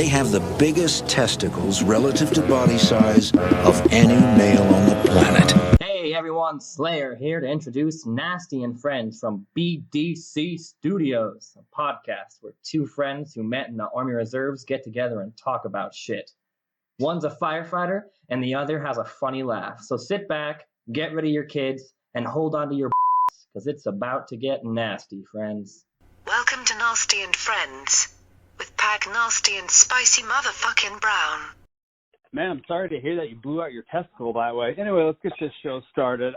They have the biggest testicles relative to body size of any male on the planet. Hey everyone, Slayer here to introduce Nasty and Friends from BDC Studios, a podcast where two friends who met in the Army Reserves get together and talk about shit. One's a firefighter and the other has a funny laugh. So sit back, get rid of your kids, and hold on to your because it's about to get nasty, friends. Welcome to Nasty and Friends with Pag Nasty and Spicy Motherfucking Brown. Man, I'm sorry to hear that you blew out your testicle that way. Anyway, let's get this show started.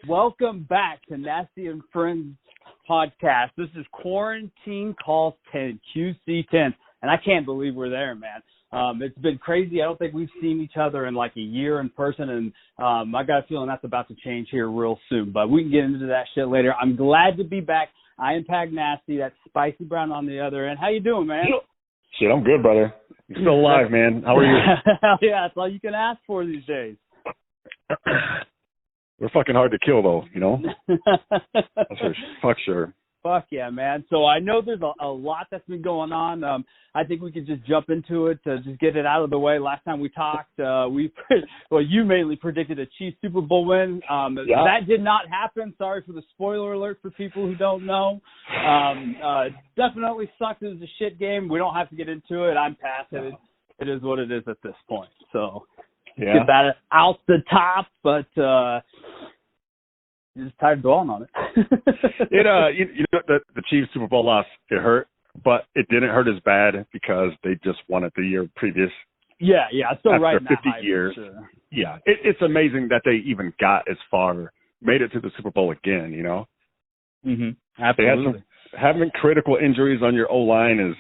Welcome back to Nasty and Friends podcast. This is Quarantine Call 10, QC10, and I can't believe we're there, man. It's been crazy. I don't think we've seen each other in like a year in person, and I got a feeling that's about to change here real soon, but we can get into that shit later. I'm glad to be back. I am Pag Nasty. That's Spicy Brown on the other end. How you doing, man? Shit, I'm good, brother. You're still alive, man. How are you? Hell yeah, that's all you can ask for these days. We're fucking hard to kill, though, you know? That's for fuck sure. Fuck yeah, man. So I know there's a lot that's been going on. I think we could just jump into it to just get it out of the way. Last time we talked, you mainly predicted a Chiefs Super Bowl win. That did not happen. Sorry for the spoiler alert for people who don't know. Definitely sucked. It was a shit game. We don't have to get into it. I'm past it. It is what it is at this point. So get that out the top, but you're just tired of dwelling on it. The Chiefs Super Bowl loss, it hurt, but it didn't hurt as bad because they just won it the year previous. Yeah, still after right 50 years. Sure. Yeah, it's amazing that they even got as far, made it to the Super Bowl again, you know? Mm-hmm. Absolutely. Having critical injuries on your O-line is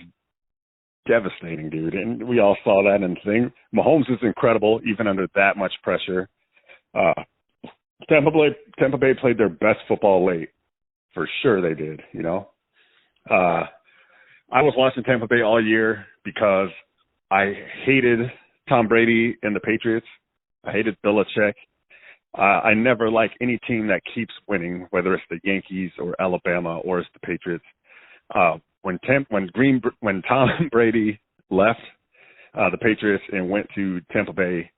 devastating, dude, and we all saw that in the thing. Mahomes is incredible, even under that much pressure. Tampa Bay played their best football late. For sure they did, you know. I was watching Tampa Bay all year because I hated Tom Brady and the Patriots. I hated Belichick. I never like any team that keeps winning, whether it's the Yankees or Alabama or it's the Patriots. When Tom Brady left the Patriots and went to Tampa Bay,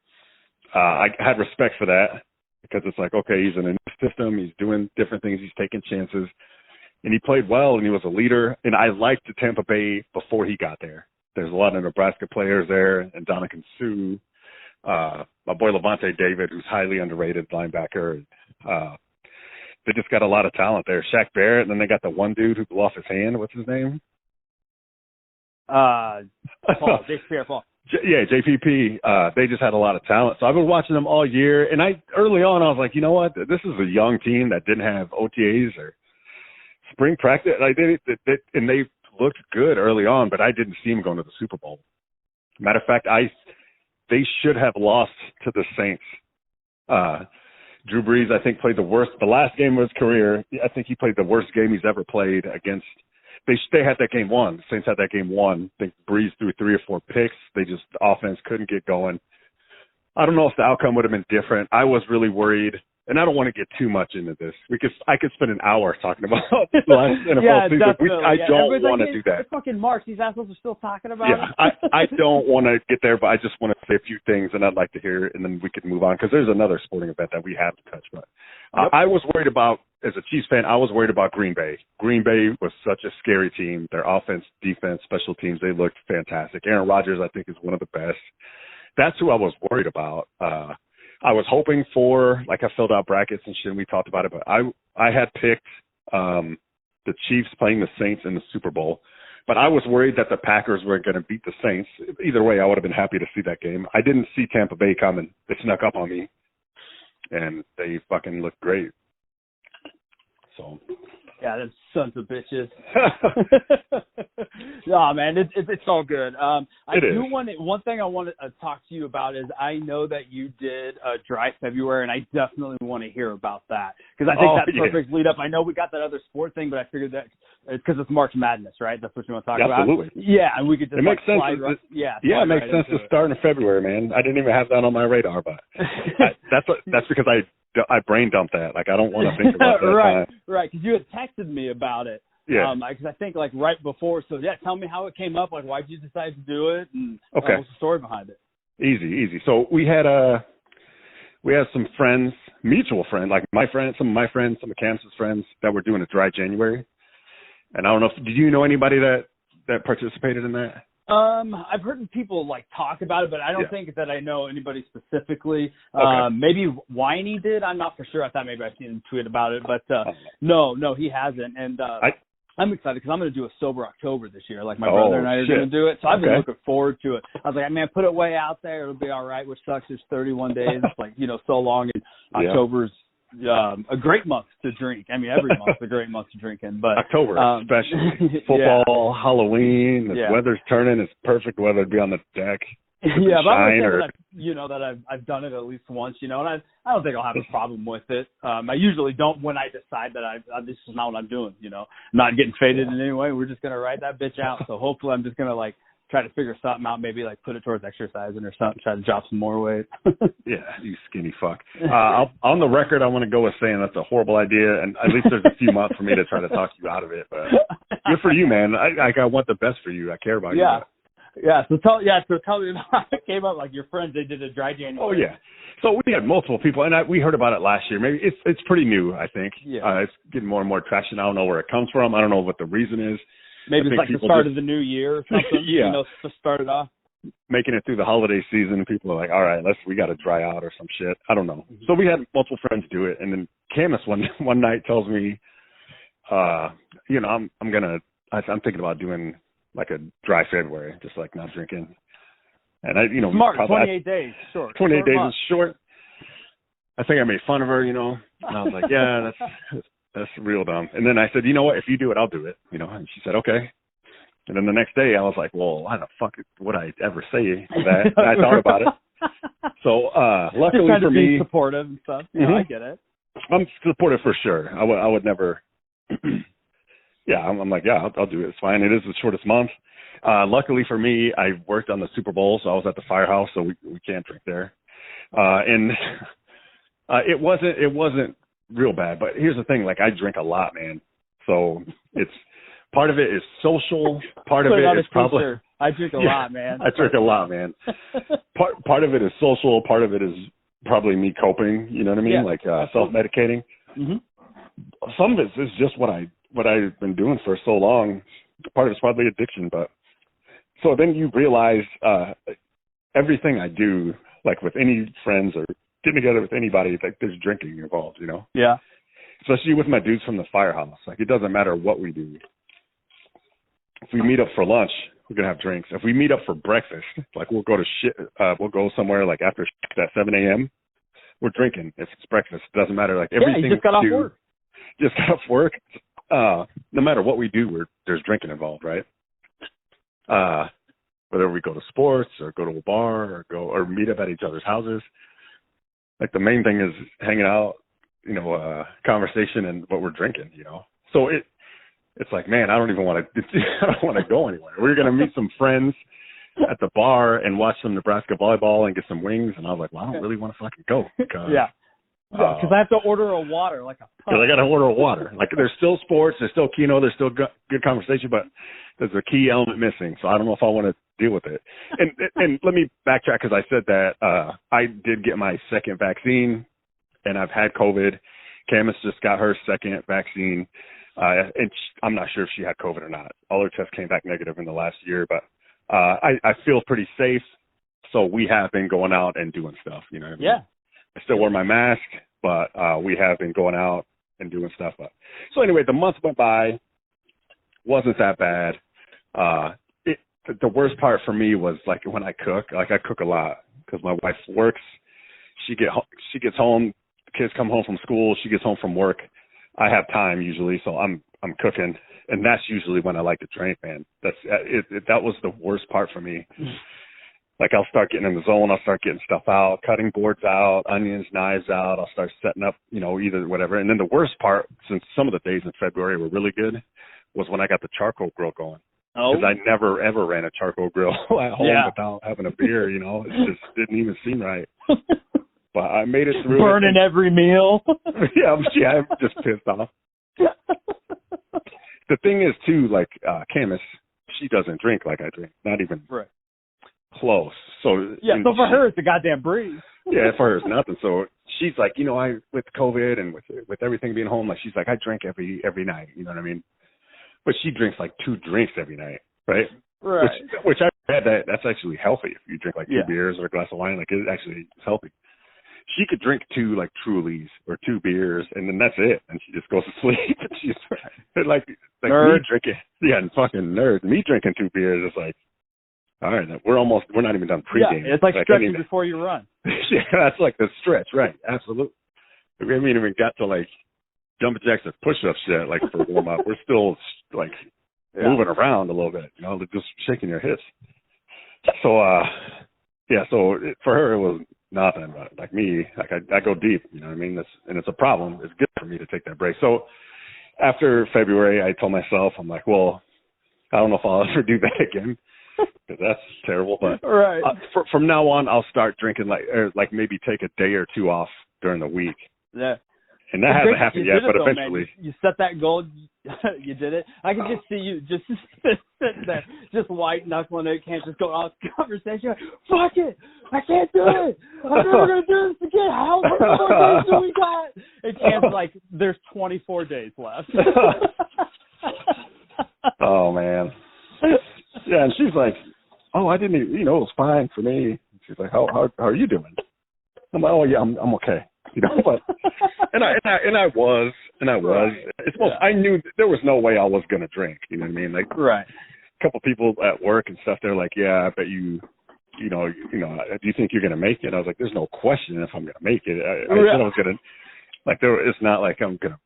I had respect for that. Because it's like, okay, he's in a new system, he's doing different things, he's taking chances, and he played well, and he was a leader, and I liked Tampa Bay before he got there. There's a lot of Nebraska players there, and Dominican Sue, my boy Levante David, who's highly underrated linebacker. They just got a lot of talent there. Shaq Barrett, and then they got the one dude who blew off his hand. What's his name? Paul. JPP. They just had a lot of talent. So I've been watching them all year. And early on, I was like, you know what? This is a young team that didn't have OTAs or spring practice. And they looked good early on, but I didn't see them going to the Super Bowl. Matter of fact, they should have lost to the Saints. Drew Brees, I think, played the worst. The last game of his career, I think he played the worst game he's ever played against. They had that game won. The Saints had that game won. I think Breeze threw 3 or 4 picks. The offense couldn't get going. I don't know if the outcome would have been different. I was really worried, and I don't want to get too much into this because I could spend an hour talking about the last NFL season. I don't want to do that. It's fucking March. These assholes are still talking about it. I don't want to get there, but I just want to say a few things, and I'd like to hear it, and then we could move on because there's another sporting event that we have to touch. But I was worried about, as a Chiefs fan, I was worried about Green Bay. Green Bay was such a scary team. Their offense, defense, special teams, they looked fantastic. Aaron Rodgers, I think, is one of the best. That's who I was worried about. I was hoping for, like, I filled out brackets and shit, and we talked about it, but I had picked the Chiefs playing the Saints in the Super Bowl. But I was worried that the Packers were going to beat the Saints. Either way, I would have been happy to see that game. I didn't see Tampa Bay coming. They snuck up on me, and they fucking looked great. So, yeah, them sons of bitches. No, man, it's all good. One thing I want to talk to you about is I know that you did a dry February, and I definitely want to hear about that because I think that's perfect lead up. I know we got that other sport thing, but I figured that because it's March Madness, right? That's what you want to talk about. Absolutely. Yeah, and we could just it makes sense. It makes sense to start in February, man. I didn't even have that on my radar, but that's because I brain dumped that. Like, I don't want to think about that. Right, because you had texted me about it. Yeah. Because I think like right before. So yeah, tell me how it came up. Like, why did you decide to do it? And Okay. what's the story behind it? Easy. So we had some friends, mutual friends, like some of my friends, some of Cam's friends that were doing a dry January. And I don't know did you know anybody that participated in that? I've heard people like talk about it, but I don't think that I know anybody specifically. Okay. Maybe Winey did. I'm not for sure. I thought maybe I seen him tweet about it, but no, he hasn't. And I'm excited because I'm going to do a sober October this year. Like my brother and I are going to do it, so I've been looking forward to it. I was like, man, put it way out there. It'll be all right. Which sucks. It's 31 days. It's like so long. And October's a great month to drink. I mean, every month's a great month to drink in, but October especially. Football, Halloween, the weather's turning. It's perfect weather to be on the deck. Yeah, but I would say that I've done it at least once, and I don't think I'll have a problem with it. I usually don't when I decide that this is not what I'm doing, I'm not getting faded in any way. We're just gonna ride that bitch out. So hopefully I'm just gonna like try to figure something out, maybe like put it towards exercising or something, try to drop some more weight. Yeah, you skinny fuck. On the record, I want to go with saying that's a horrible idea, and at least there's a few months for me to try to talk you out of it. But good for you, man. I want the best for you. I care about you. Yeah. So tell me how it came up. Like your friends, they did a dry January. Oh yeah. So we had multiple people, and we heard about it last year. Maybe it's pretty new. I think. Yeah. It's getting more and more traction. I don't know where it comes from. I don't know what the reason is. Maybe it's like the start of the new year or something. To start it off. Making it through the holiday season, people are like, all right, we got to dry out or some shit. I don't know. So we had multiple friends do it, and then Camus one night tells me, I'm thinking about doing like a dry February, just like not drinking. And smart. 28 days, short. 28 days is short. I think I made fun of her, and I was like, yeah, that's real dumb. And then I said, you know what? If you do it, I'll do it. And she said, okay. And then the next day, I was like, well, why the fuck would I ever say that? And I thought about it. So luckily for me, be supportive and stuff. I get it. I'm supportive for sure. I would never. Yeah, I'm like, yeah, I'll do it. It's fine. It is the shortest month. Luckily for me, I worked on the Super Bowl, so I was at the firehouse, so we can't drink there. And it wasn't real bad. But here's the thing: like I drink a lot, man. So it's part of it is social. Part of it is probably I drink a lot, man. I drink a lot, man. Part of it is social. Part of it is probably me coping. You know what I mean? Yeah, like self-medicating. Mm-hmm. Some of it is just what I've been doing for so long. Part of it's probably addiction, but so then you realize everything I do, like with any friends or getting together with anybody, like there's drinking involved, Yeah. Especially with my dudes from the firehouse. Like it doesn't matter what we do. If we meet up for lunch, we're gonna have drinks. If we meet up for breakfast, like we'll go somewhere like after at 7 a.m. We're drinking. If it's breakfast, it doesn't matter. Like everything. You just got off work. Just got off work. No matter what we do, there's drinking involved, right? Whether we go to sports or go to a bar or meet up at each other's houses. Like the main thing is hanging out, conversation and what we're drinking, So it's like, man, I don't want to go anywhere. We're going to meet some friends at the bar and watch some Nebraska volleyball and get some wings. And I was like, well, I don't really want to fucking go. Because I have to order a water like a because I got to order a water. Like there's still sports, there's still Keno, there's still good conversation, but there's a key element missing. So I don't know if I want to deal with it. And let me backtrack because I said that I did get my second vaccine, and I've had COVID. Camus just got her second vaccine, and I'm not sure if she had COVID or not. All her tests came back negative in the last year, but I feel pretty safe. So we have been going out and doing stuff. You know what I mean? Yeah. I still wear my mask, but we have been going out and doing stuff. So anyway, the month went by. Wasn't that bad. The worst part for me was like when I cook. Like I cook a lot because my wife works. She gets home. The kids come home from school. She gets home from work. I have time usually, so I'm cooking, and that's usually when I like to drink. Man, that's that was the worst part for me. Like I'll start getting in the zone. I'll start getting stuff out, cutting boards out, onions, knives out. I'll start setting up, either whatever. And then the worst part, since some of the days in February were really good, was when I got the charcoal grill going. Oh. Because I never, ever ran a charcoal grill at home without having a beer, It just didn't even seem right. But I made it through. Burning every meal. yeah, I'm just pissed off. the thing is too, like Camus, she doesn't drink like I drink, not even close. So yeah, so for her it's a goddamn breeze. Yeah, for her it's nothing. So she's like, you know, I with COVID and with everything being home, like she's like, I drink every night. You know what I mean? But she drinks like 2 drinks every night, right? Right. Which I read that's actually healthy if you drink like 2 beers or a glass of wine. Like it actually is healthy. She could drink 2 like Trulies or 2 beers, and then that's it, and she just goes to sleep. And she's like nerd. Me drinking, and fucking nerd. Me drinking 2 beers is like, all right, we're not even done pregame. Yeah, it's like stretching before you run. Yeah, that's like the stretch, right? Absolutely. We haven't even got to like jumping jacks or push-ups yet, like for warm up. We're still like moving around a little bit, you know, just shaking your hips. So, so for her it was nothing, but like me, like I go deep, you know what I mean? And it's a problem. It's good for me to take that break. So after February, I told myself, I'm like, well, I don't know if I'll ever do that again, because that's terrible. But from now on, I'll start drinking like maybe take a day or 2 off during the week. Yeah. And that hasn't happened yet, but eventually. Man. You set that goal, you did it. I can just see you just sitting there, just white knuckling it, can't just go off conversation. Fuck it, I can't do it. I'm never gonna do this again. How many more days do we got? And Cam's like, there's 24 days left. Oh man. Yeah, and she's like, oh, I didn't even, you know, it was fine for me. She's like, how are you doing? I'm like, oh yeah, I'm okay. You know, but and I was. It's most, I knew there was no way I was gonna drink. You know what I mean? Like, a couple people at work and stuff. They're like, yeah, I bet you know, do you think you're gonna make it? I was like, there's no question if I'm gonna make it. I said I was gonna. Like, it's not like I'm gonna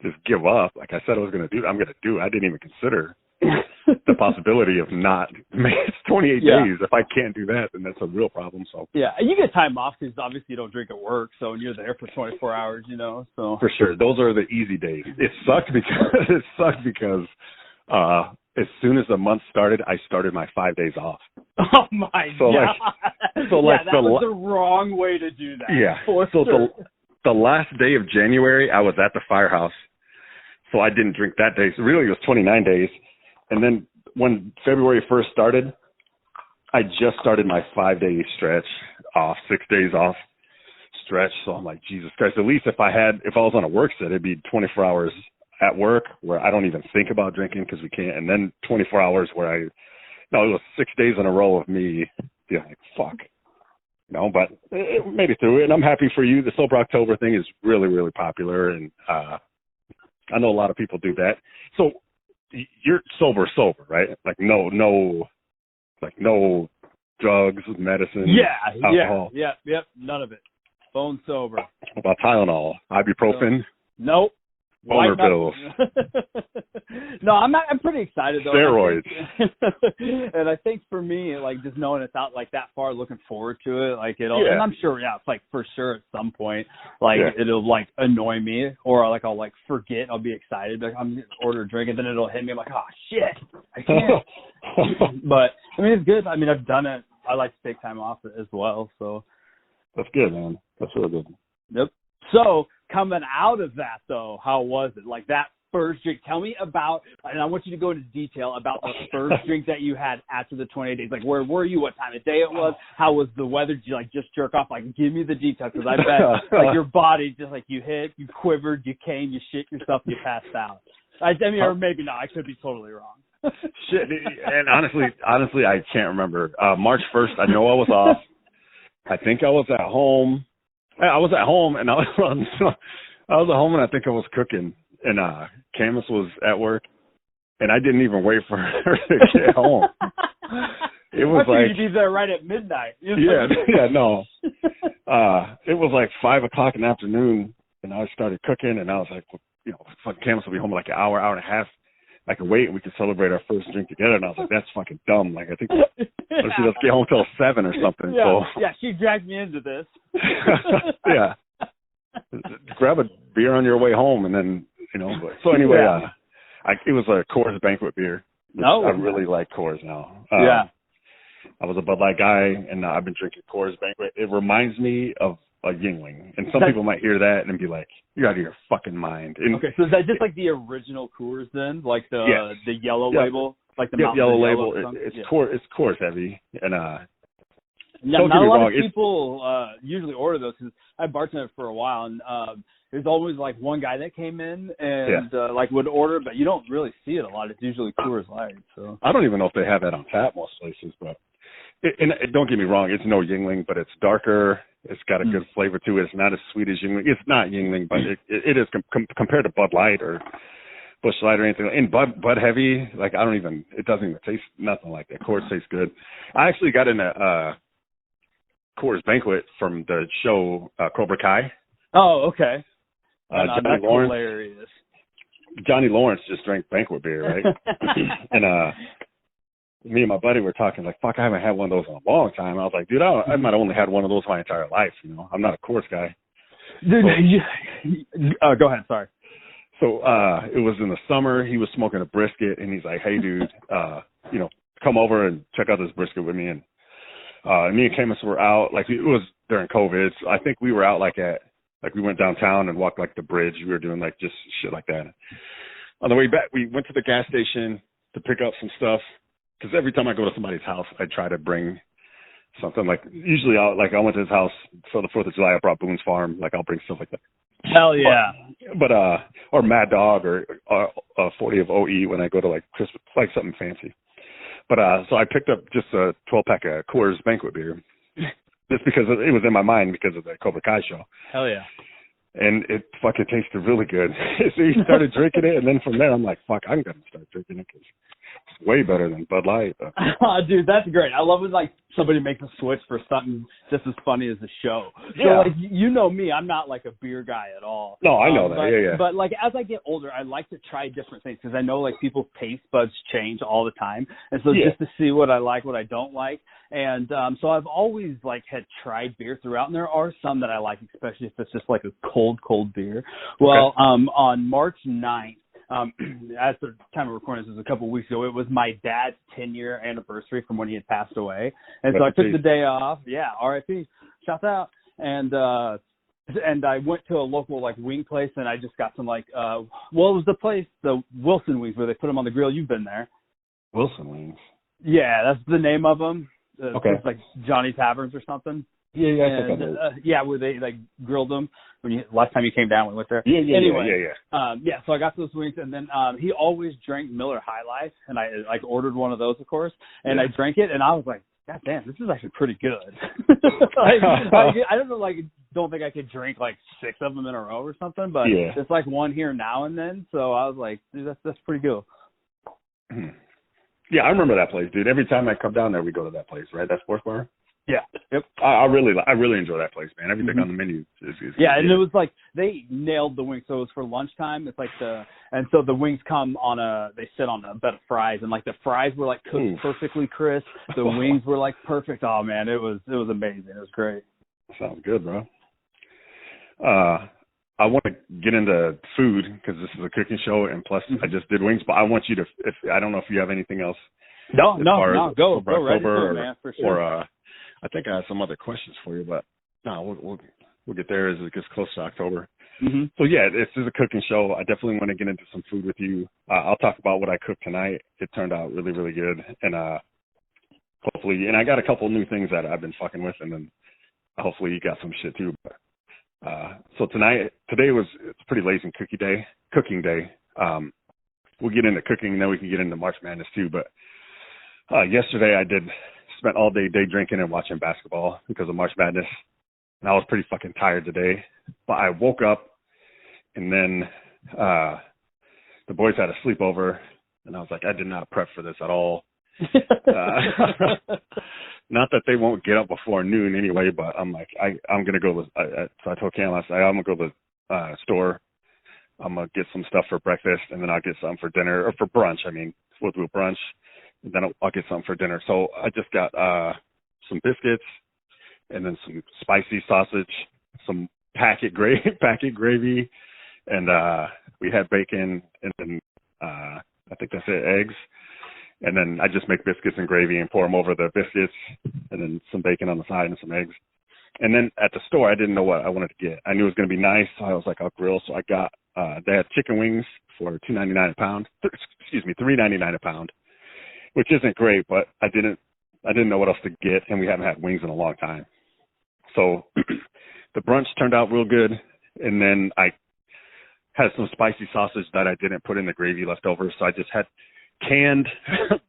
just give up. Like I said I was gonna do. I'm gonna do it. I didn't even consider the possibility of not. It's 28 days. If I can't do that, then that's a real problem. So and you get time off because obviously you don't drink at work, so you're there for 24 hours. You know, so for sure, those are the easy days. It sucked because as soon as the month started, I started my 5 days off. Oh my god! That was the wrong way to do that. Yeah. So the last day of January, I was at the firehouse, so I didn't drink that day. So really, it was 29 days. And then when February 1st started, I just started my 5-day stretch off, 6 days off stretch. So I'm like, Jesus Christ, at least if I was on a work set, it'd be 24 hours at work where I don't even think about drinking because we can't. And then 24 hours where it was 6 days in a row of me being like, fuck. No, but it made it through it. And I'm happy for you. The Sober October thing is really, really popular. And I know a lot of people do that. So, you're sober, right? Like no drugs, medicine, alcohol. Yep, none of it. Bone sober. What about Tylenol, ibuprofen? Nope. Boner pills. No, I'm pretty excited though. Steroids. And I think for me, like just knowing it's out like that far, looking forward to it, like it'll. And I'm sure, it's like for sure at some point, like it'll like annoy me, or like I'll like forget. I'll be excited, like I'm gonna order a drink, and then it'll hit me. I'm like, oh shit, I can't. But I mean, it's good. I mean, I've done it. I like to take time off as well, so that's good, man. That's really good. Yep. So coming out of that, though, how was it? Like that first drink. Tell me about, and I want you to go into detail about the first drink that you had after the 28 days. Like, where were you? What time of day it was? How was the weather? Did you like just jerk off? Like, give me the details, because I bet like your body just like you hit, you quivered, you came, you shit yourself, you passed out. I mean, or maybe not. I could be totally wrong. Shit, and honestly, I can't remember. March 1st, I know I was off. I think I was at home. And I think I was cooking, and Camus was at work, and I didn't even wait for her to get home. It was like you'd be there right at midnight. No. It was like 5:00 in the afternoon, and I started cooking, and I was like, fucking Camus will be home in like an hour and a half. I could wait and we could celebrate our first drink together. And I was like, that's fucking dumb. Like, I think let's get home till 7 or something. Yeah, she dragged me into this. Yeah. Grab a beer on your way home, and then, so anyway, it was a Coors banquet beer. I really like Coors now. I was a Bud Light guy, and I've been drinking Coors Banquet. It reminds me of a Yingling. And some people might hear that and be like, "You're out of your fucking mind." And, okay, so is that just like the original Coors then, like the yellow label, like the Mountain yellow Dew label? It's Coors heavy, and don't not get me a lot wrong, of people usually order those because I bartended for a while, and there's always like one guy that came in and like would order, but you don't really see it a lot. It's usually Coors Light. So I don't even know if they have that on tap most places, but don't get me wrong, it's no Yingling, but it's darker. It's got a good flavor to it. It's not as sweet as Yingling. It's not Yingling, but it is compared to Bud Light or Busch Light or anything. In Bud Heavy, like it doesn't even taste nothing like that. Coors tastes good. I actually got in a Coors Banquet from the show Cobra Kai. Oh, okay. Johnny Lawrence. Hilarious. Johnny Lawrence just drank banquet beer, right? And me and my buddy were talking like, "Fuck, I haven't had one of those in a long time." I was like, "Dude, I might have only had one of those my entire life. You know, I'm not a Coors guy." Dude, go ahead. Sorry. So it was in the summer. He was smoking a brisket, and he's like, "Hey, dude, come over and check out this brisket with me." And me and Camus were out. Like it was during COVID. So I think we were out we went downtown and walked like the bridge. We were doing like just shit like that. On the way back, we went to the gas station to pick up some stuff. Because every time I go to somebody's house, I try to bring something. Like usually, I went to his house for the 4th of July. I brought Boone's Farm. Like I'll bring stuff like that. Hell yeah! But or Mad Dog or 40 of OE when I go to like Christmas, like something fancy. But so I picked up just a 12-pack of Coors Banquet beer, just because it was in my mind because of the Cobra Kai show. Hell yeah! And it fucking tasted really good. So he started drinking it, and then from there I'm like, fuck, I'm gonna start drinking it because it's way better than Bud Light. Dude, that's great. I love when like somebody makes a switch for something just as funny as the show. So like you know me, I'm not like a beer guy at all. No, I know that. Yeah. But like as I get older, I like to try different things because I know like people's taste buds change all the time, and so just to see what I like, what I don't like, and so I've always like had tried beer throughout, and there are some that I like, especially if it's just like a cold beer. Well, on March 9th. At the time of recording, this was a couple of weeks ago. It was my dad's 10-year anniversary from when he had passed away, and so I took the day off. Yeah, R.I.P. Shout out. And I went to a local like wing place, and I just got some like it was the Wilson wings where they put them on the grill. You've been there. Wilson wings. Yeah, that's the name of them. Okay. It's like Johnny Taverns or something. Yeah, where they like grilled them when last time you came down, we went there. So I got those wings, and then he always drank Miller High Life, and I like ordered one of those, of course, and I drank it, and I was like, God damn, this is actually pretty good. I don't know, don't think I could drink like 6 of them in a row or something, but it's like one here now and then. So I was like, dude, that's pretty good. Yeah, I remember that place, dude. Every time I come down there, we go to that place, right? That sports bar. Yeah. Yep. I really enjoy that place, man. Everything on the menu is and it was like they nailed the wings. So it was for lunchtime. It's like and so the wings come they sit on a bed of fries, and like the fries were like cooked perfectly crisp. The wings were like perfect. Oh man, it was amazing. It was great. Sounds good, bro. I want to get into food because this is a cooking show, and plus I just did wings. But I want you to, I don't know if you have anything else. No, go right into it, man, for sure. Or I think I have some other questions for you, but no, we'll get there as it gets close to October. Mm-hmm. So yeah, this is a cooking show. I definitely want to get into some food with you. I'll talk about what I cooked tonight. It turned out really, really good, and hopefully, and I got a couple new things that I've been fucking with, and then hopefully you got some shit too. But so today it's pretty lazy cooking day. We'll get into cooking, and then we can get into March Madness too. But yesterday I spent all day drinking and watching basketball because of March Madness, and I was pretty fucking tired today. But I woke up, and then the boys had a sleepover, and I was like, I did not prep for this at all. Not that they won't get up before noon anyway, but I'm like, I'm gonna go. So I told Cam last night, I'm gonna go to the store. I'm gonna get some stuff for breakfast, and then I'll get something for dinner or for brunch. I mean, we'll do a brunch, and then I'll get something for dinner. So I just got some biscuits, and then some spicy sausage, some packet gravy, and we had bacon, and then I think that's it, eggs. And then I just make biscuits and gravy and pour them over the biscuits, and then some bacon on the side and some eggs. And then at the store, I didn't know what I wanted to get. I knew it was going to be nice, so I was like, I'll grill. So I got, they had chicken wings for $2.99 a pound. $3.99 a pound, which isn't great, but I didn't know what else to get, and we haven't had wings in a long time. So the brunch turned out real good, and then I had some spicy sausage that I didn't put in the gravy left over, so I just had canned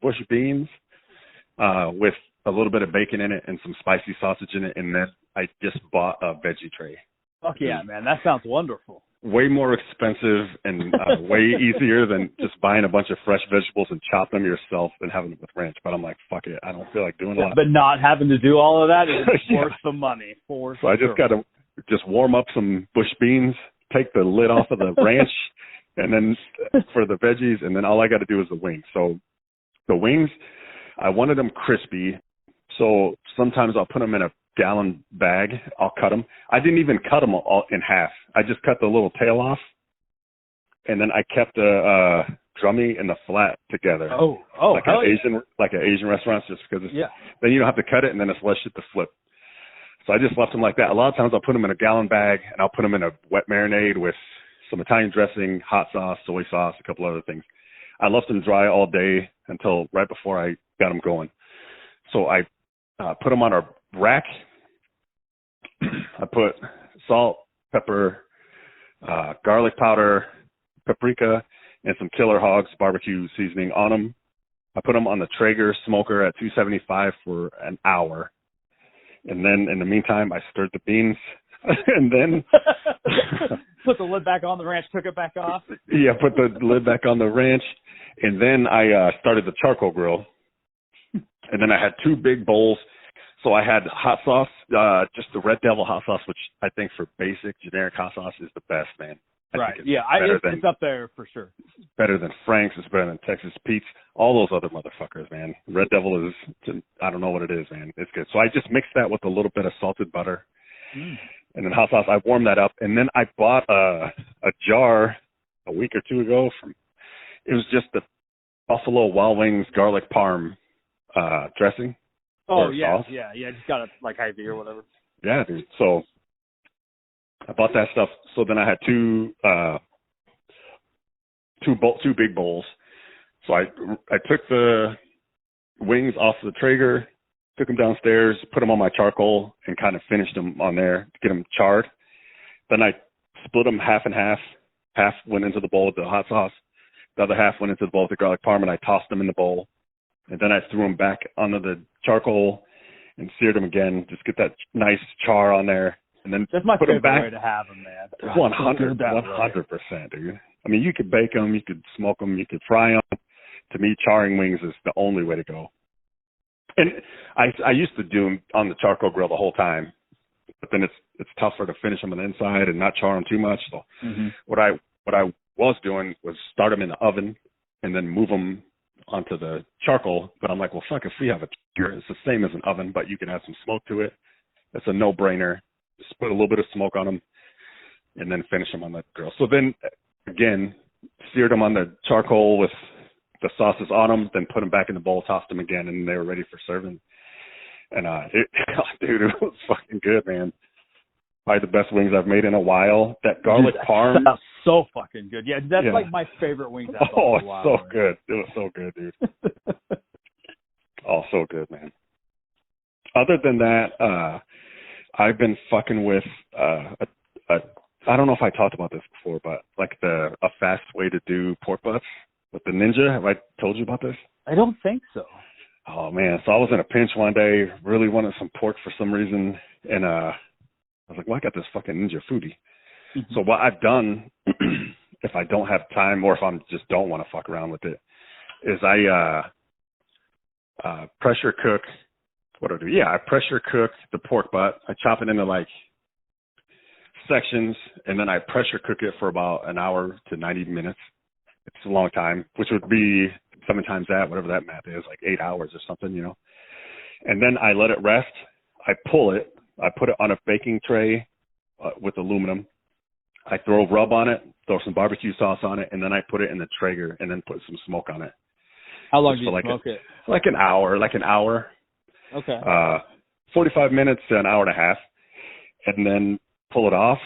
bush beans with a little bit of bacon in it and some spicy sausage in it, and then I just bought a veggie tray. Fuck yeah, man. That sounds wonderful. Way more expensive and way easier than just buying a bunch of fresh vegetables and chop them yourself and having them with ranch. But I'm like, fuck it. I don't feel like doing a lot. But not having to do all of that is worth the money. So I just got to just warm up some bush beans, take the lid off of the ranch, and then for the veggies, and then all I got to do is the wings. So the wings, I wanted them crispy. So sometimes I'll put them in a gallon bag. I'll cut them. I didn't even cut them all in half. I just cut the little tail off, and then I kept the drummy and the flat together. Like an Asian restaurant, just because then you don't have to cut it, and then it's less shit to flip. So I just left them like that. A lot of times I'll put them in a gallon bag, and I'll put them in a wet marinade with some Italian dressing, hot sauce, soy sauce, a couple other things. I left them dry all day until right before I got them going. So I put them on a rack. I put salt, pepper, garlic powder, paprika, and some Killer Hogs barbecue seasoning on them. I put them on the Traeger smoker at 275 for an hour. And then in the meantime, I stirred the beans and then put the lid back on the ranch, took it back off. Yeah, put the lid back on the ranch. And then I started the charcoal grill. And then I had 2 big bowls. So I had hot sauce, just the Red Devil hot sauce, which I think for basic generic hot sauce is the best, man. It's up there for sure. It's better than Frank's. It's better than Texas Pete's. All those other motherfuckers, man. Red Devil is, I don't know what it is, man. It's good. So I just mixed that with a little bit of salted butter and then hot sauce. I warmed that up. And then I bought a jar a week or 2 ago it was just the Buffalo Wild Wings garlic parm dressing. Oh, yeah, sauce. Yeah. Just got it like IV or whatever. Yeah, dude. So I bought that stuff. So then I had two big bowls. So I took the wings off the Traeger, took them downstairs, put them on my charcoal, and kind of finished them on there to get them charred. Then I split them half and half. Half went into the bowl with the hot sauce. The other half went into the bowl with the garlic parm, and I tossed them in the bowl. And then I threw them back onto the charcoal and seared them again. Just get that nice char on there. And then that's my put favorite them back. way to have them, man. 100%, dude. I mean, you could bake them, you could smoke them, you could fry them. To me, charring wings is the only way to go. And I used to do them on the charcoal grill the whole time, but then it's tougher to finish them on the inside and not char them too much. So what I was doing was start them in the oven and then move them onto the charcoal. But I'm like, well, fuck, if we have it's the same as an oven, but you can add some smoke to it. It's a no-brainer. Just put a little bit of smoke on them and then finish them on the grill. So then, again, seared them on the charcoal with the sauces on them, then put them back in the bowl, tossed them again, and they were ready for serving. And, dude, it was fucking good, man. Probably the best wings I've made in a while. That garlic parm. That's so fucking good. Yeah, that's like my favorite wings I've had in a while. Oh, so good. It was so good, dude. Oh, so good, man. Other than that, I've been fucking with I don't know if I talked about this before, but like a fast way to do pork butts with the Ninja. Have I told you about this? I don't think so. Oh man, so I was in a pinch one day, really wanted some pork for some reason, and I was like, well, I got this fucking Ninja foodie. So what I've done, if I don't have time or if I just don't want to fuck around with it, is I pressure cook. What do I do? Yeah, I pressure cook the pork butt. I chop it into like sections, and then I pressure cook it for about an hour to 90 minutes. It's a long time, which would be 7 times that, whatever that math is, like 8 hours or something, you know. And then I let it rest. I pull it. I put it on a baking tray with aluminum. I throw rub on it, throw some barbecue sauce on it, and then I put it in the Traeger and then put some smoke on it. How long do you smoke it? Like an hour. Okay. 45 minutes to an hour and a half. and then pull it off,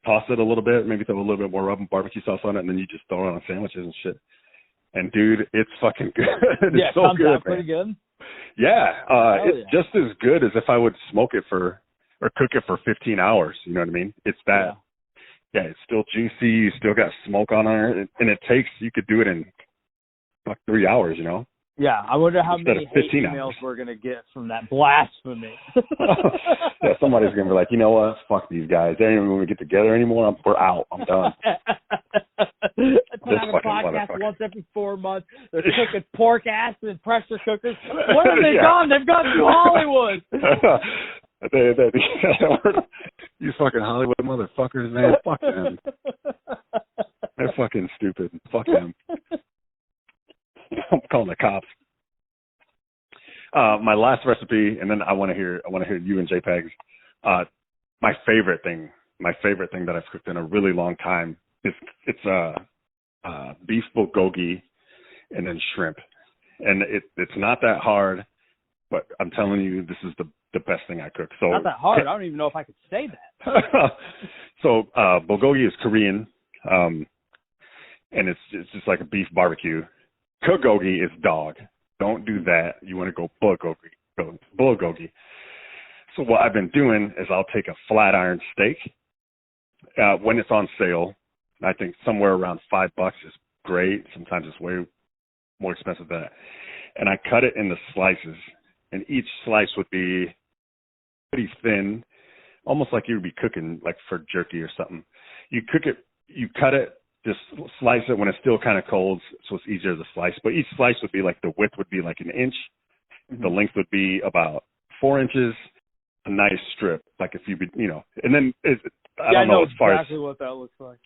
toss it a little bit, maybe throw a little bit more rub and barbecue sauce on it, and then you just throw it on sandwiches and shit. And dude, it's fucking good. It's so good, man. Pretty good. Yeah, it's just as good as if I would smoke it or cook it for 15 hours. You know what I mean? It's that. Yeah, it's still juicy. You still got smoke on it, and you could do it in 3 hours. You know? Yeah, I wonder how Instead many of 15 emails hours. we're gonna get from that blasphemy. Yeah, somebody's gonna be like, you know what? Fuck these guys. They ain't even gonna get together anymore. We're out. I'm done. Put out a podcast once every 4 months. They're cooking pork ass in pressure cookers. Where have they gone? They've gone to Hollywood. You fucking Hollywood motherfuckers, man. Fuck them. They're fucking stupid. Fuck them. I'm calling the cops. My last recipe, and then I want to hear you and JPEG's. My favorite thing that I've cooked in a really long time is beef bulgogi and then shrimp, and it's not that hard, but I'm telling you, this is the best thing I cook. So not that hard. I don't even know if I could say that. So bulgogi is Korean, and it's just like a beef barbecue. Bulgogi is dog. Don't do that. You want to go bulgogi. So what I've been doing is I'll take a flat iron steak when it's on sale. I think somewhere around $5 is great. Sometimes it's way more expensive than that. And I cut it into slices, and each slice would be pretty thin, almost like you would be cooking like for jerky or something. You cut it, just slice it when it's still kind of cold, so it's easier to slice. But each slice would be like, the width would be like an inch. Mm-hmm. The length would be about 4 inches. A nice strip, like if you, and then I don't know as far exactly as what that looks like.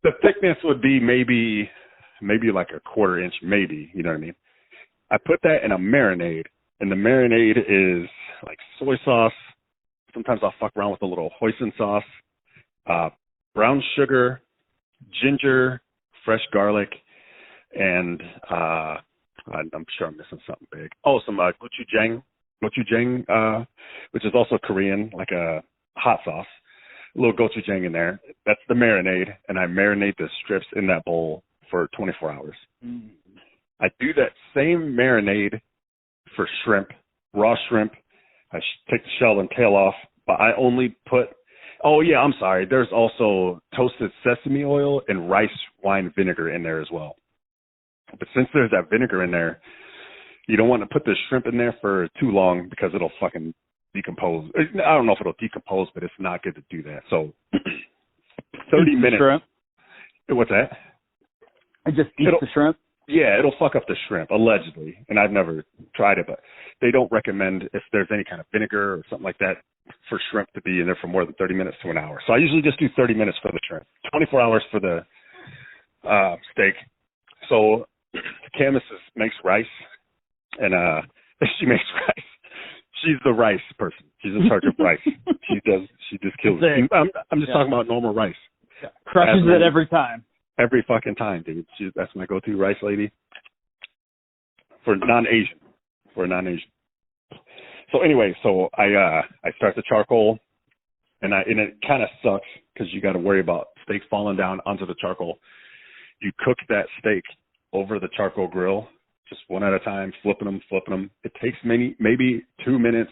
The thickness would be maybe like a 1/4 inch, maybe. You know what I mean? I put that in a marinade, and the marinade is like soy sauce. Sometimes I'll fuck around with a little hoisin sauce, brown sugar, ginger, fresh garlic, and I'm sure I'm missing something big. Oh, some gochujang, which is also Korean, like a hot sauce. A little gochujang in there. That's the marinade, and I marinate the strips in that bowl for 24 hours. Mm. I do that same marinade for shrimp, raw shrimp. I take the shell and tail off, but I only put, I'm sorry, there's also toasted sesame oil and rice wine vinegar in there as well. But since there's that vinegar in there, you don't want to put the shrimp in there for too long because it'll fucking decompose. I don't know if it'll decompose, but it's not good to do that. So 30 minutes. Shrimp? What's that? It just eats the shrimp? Yeah, it'll fuck up the shrimp, allegedly. And I've never tried it, but they don't recommend if there's any kind of vinegar or something like that for shrimp to be in there for more than 30 minutes to an hour. So I usually just do 30 minutes for the shrimp, 24 hours for the steak. So Camus makes rice, and she makes rice. She's the rice person. She's in charge of rice. She just kills it. I'm just talking about normal rice. Yeah. Crushes it every time. Every fucking time, dude. That's my go-to rice lady for non-Asian. So anyway, I start the charcoal, and it kind of sucks because you got to worry about steak falling down onto the charcoal. You cook that steak over the charcoal grill, just one at a time, flipping them. It takes maybe 2 minutes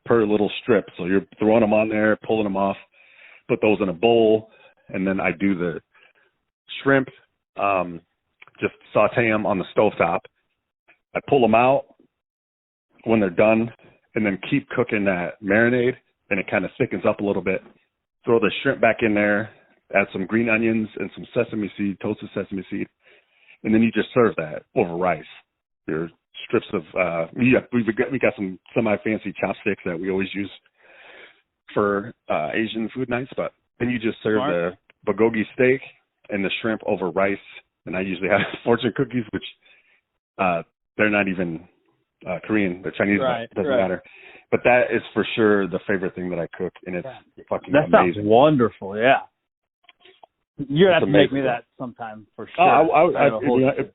per little strip. So you're throwing them on there, pulling them off, put those in a bowl, and then I do the shrimp, just saute them on the stovetop. I pull them out when they're done, and then keep cooking that marinade, and it kind of thickens up a little bit. Throw the shrimp back in there, add some green onions and some sesame seed, toasted sesame seed, and then you just serve that over rice. Your strips of we got some semi-fancy chopsticks that we always use for Asian food nights, but then you just serve the bulgogi steak and the shrimp over rice, and I usually have fortune cookies, which they're not even Korean, they're Chinese, but it doesn't matter. But that is for sure the favorite thing that I cook, and it's fucking amazing. That sounds wonderful, yeah. You have to make me that sometime for sure.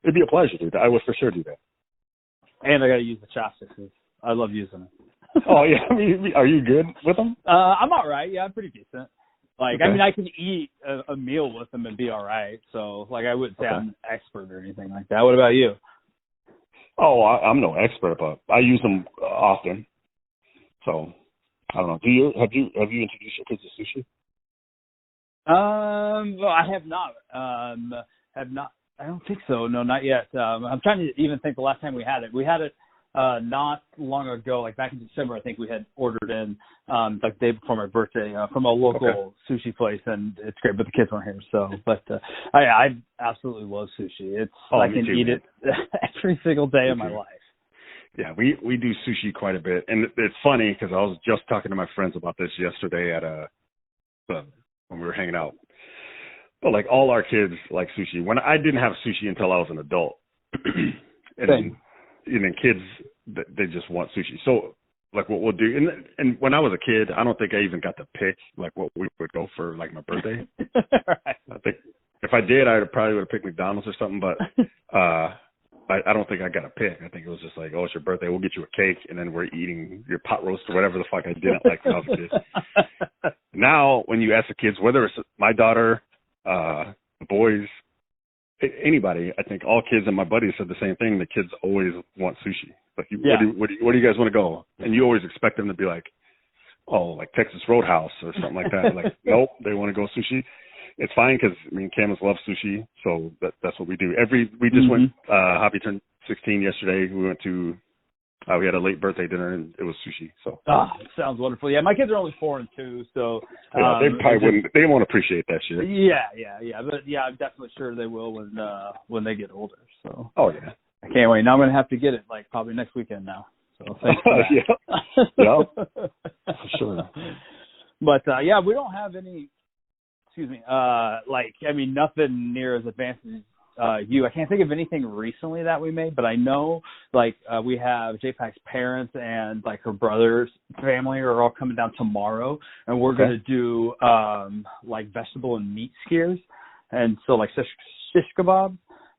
It'd be a pleasure, dude. I would for sure do that. And I got to use the chopsticks. I love using it. Oh yeah, I mean, are you good with them? I'm all right. Yeah, I'm pretty decent. Like, Okay. I mean, I can eat a meal with them and be all right. So, like, I wouldn't say I'm an expert or anything like that. What about you? Oh, I'm no expert, but I use them often. So I don't know. Have you introduced your kids to sushi? Well, I have not. Have not. I don't think so. No, not yet. I'm trying to even think the last time we had it. We had it not long ago, like back in December. I think we had ordered in like the day before my birthday from a local sushi place, and it's great. But the kids weren't here, so. But I absolutely love sushi. It's I can eat it every single day of my life. Yeah, we do sushi quite a bit, and it's funny because I was just talking to my friends about this yesterday at when we were hanging out. But like all our kids like sushi. When I didn't have sushi until I was an adult, and then kids they just want sushi. So like what we'll do, and when I was a kid, I don't think I even got to pick like what we would go for like my birthday. Right. I think if I did, I probably would have picked McDonald's or something. But I don't think I got a pick. I think it was just like, oh, it's your birthday, we'll get you a cake, and then we're eating your pot roast or whatever the fuck I didn't like when I was a kid. Now, when you ask the kids, whether it's my daughter, the boys, anybody, I think all kids and my buddies said the same thing. The kids always want sushi. Like, where do you guys want to go? And you always expect them to be like, oh, like Texas Roadhouse or something like that. Like, nope, they want to go sushi. It's fine because me and Camus love sushi, so that's what we do. We just went. Hoppy turned 16 yesterday. We went to. We had a late birthday dinner and it was sushi. So. Sounds wonderful. Yeah, my kids are only 4 and 2, so. Yeah, they probably wouldn't. They won't appreciate that shit. Yeah. But yeah, I'm definitely sure they will when they get older. So. Oh yeah. I can't wait. Now I'm gonna have to get it like probably next weekend now. So thanks for that. Yeah. For sure. But yeah, we don't have any. Excuse me. Nothing near as advanced as you. I can't think of anything recently that we made, but I know we have JPAC's parents and like her brother's family are all coming down tomorrow, and we're gonna do like vegetable and meat skewers, and so like shish kebabs.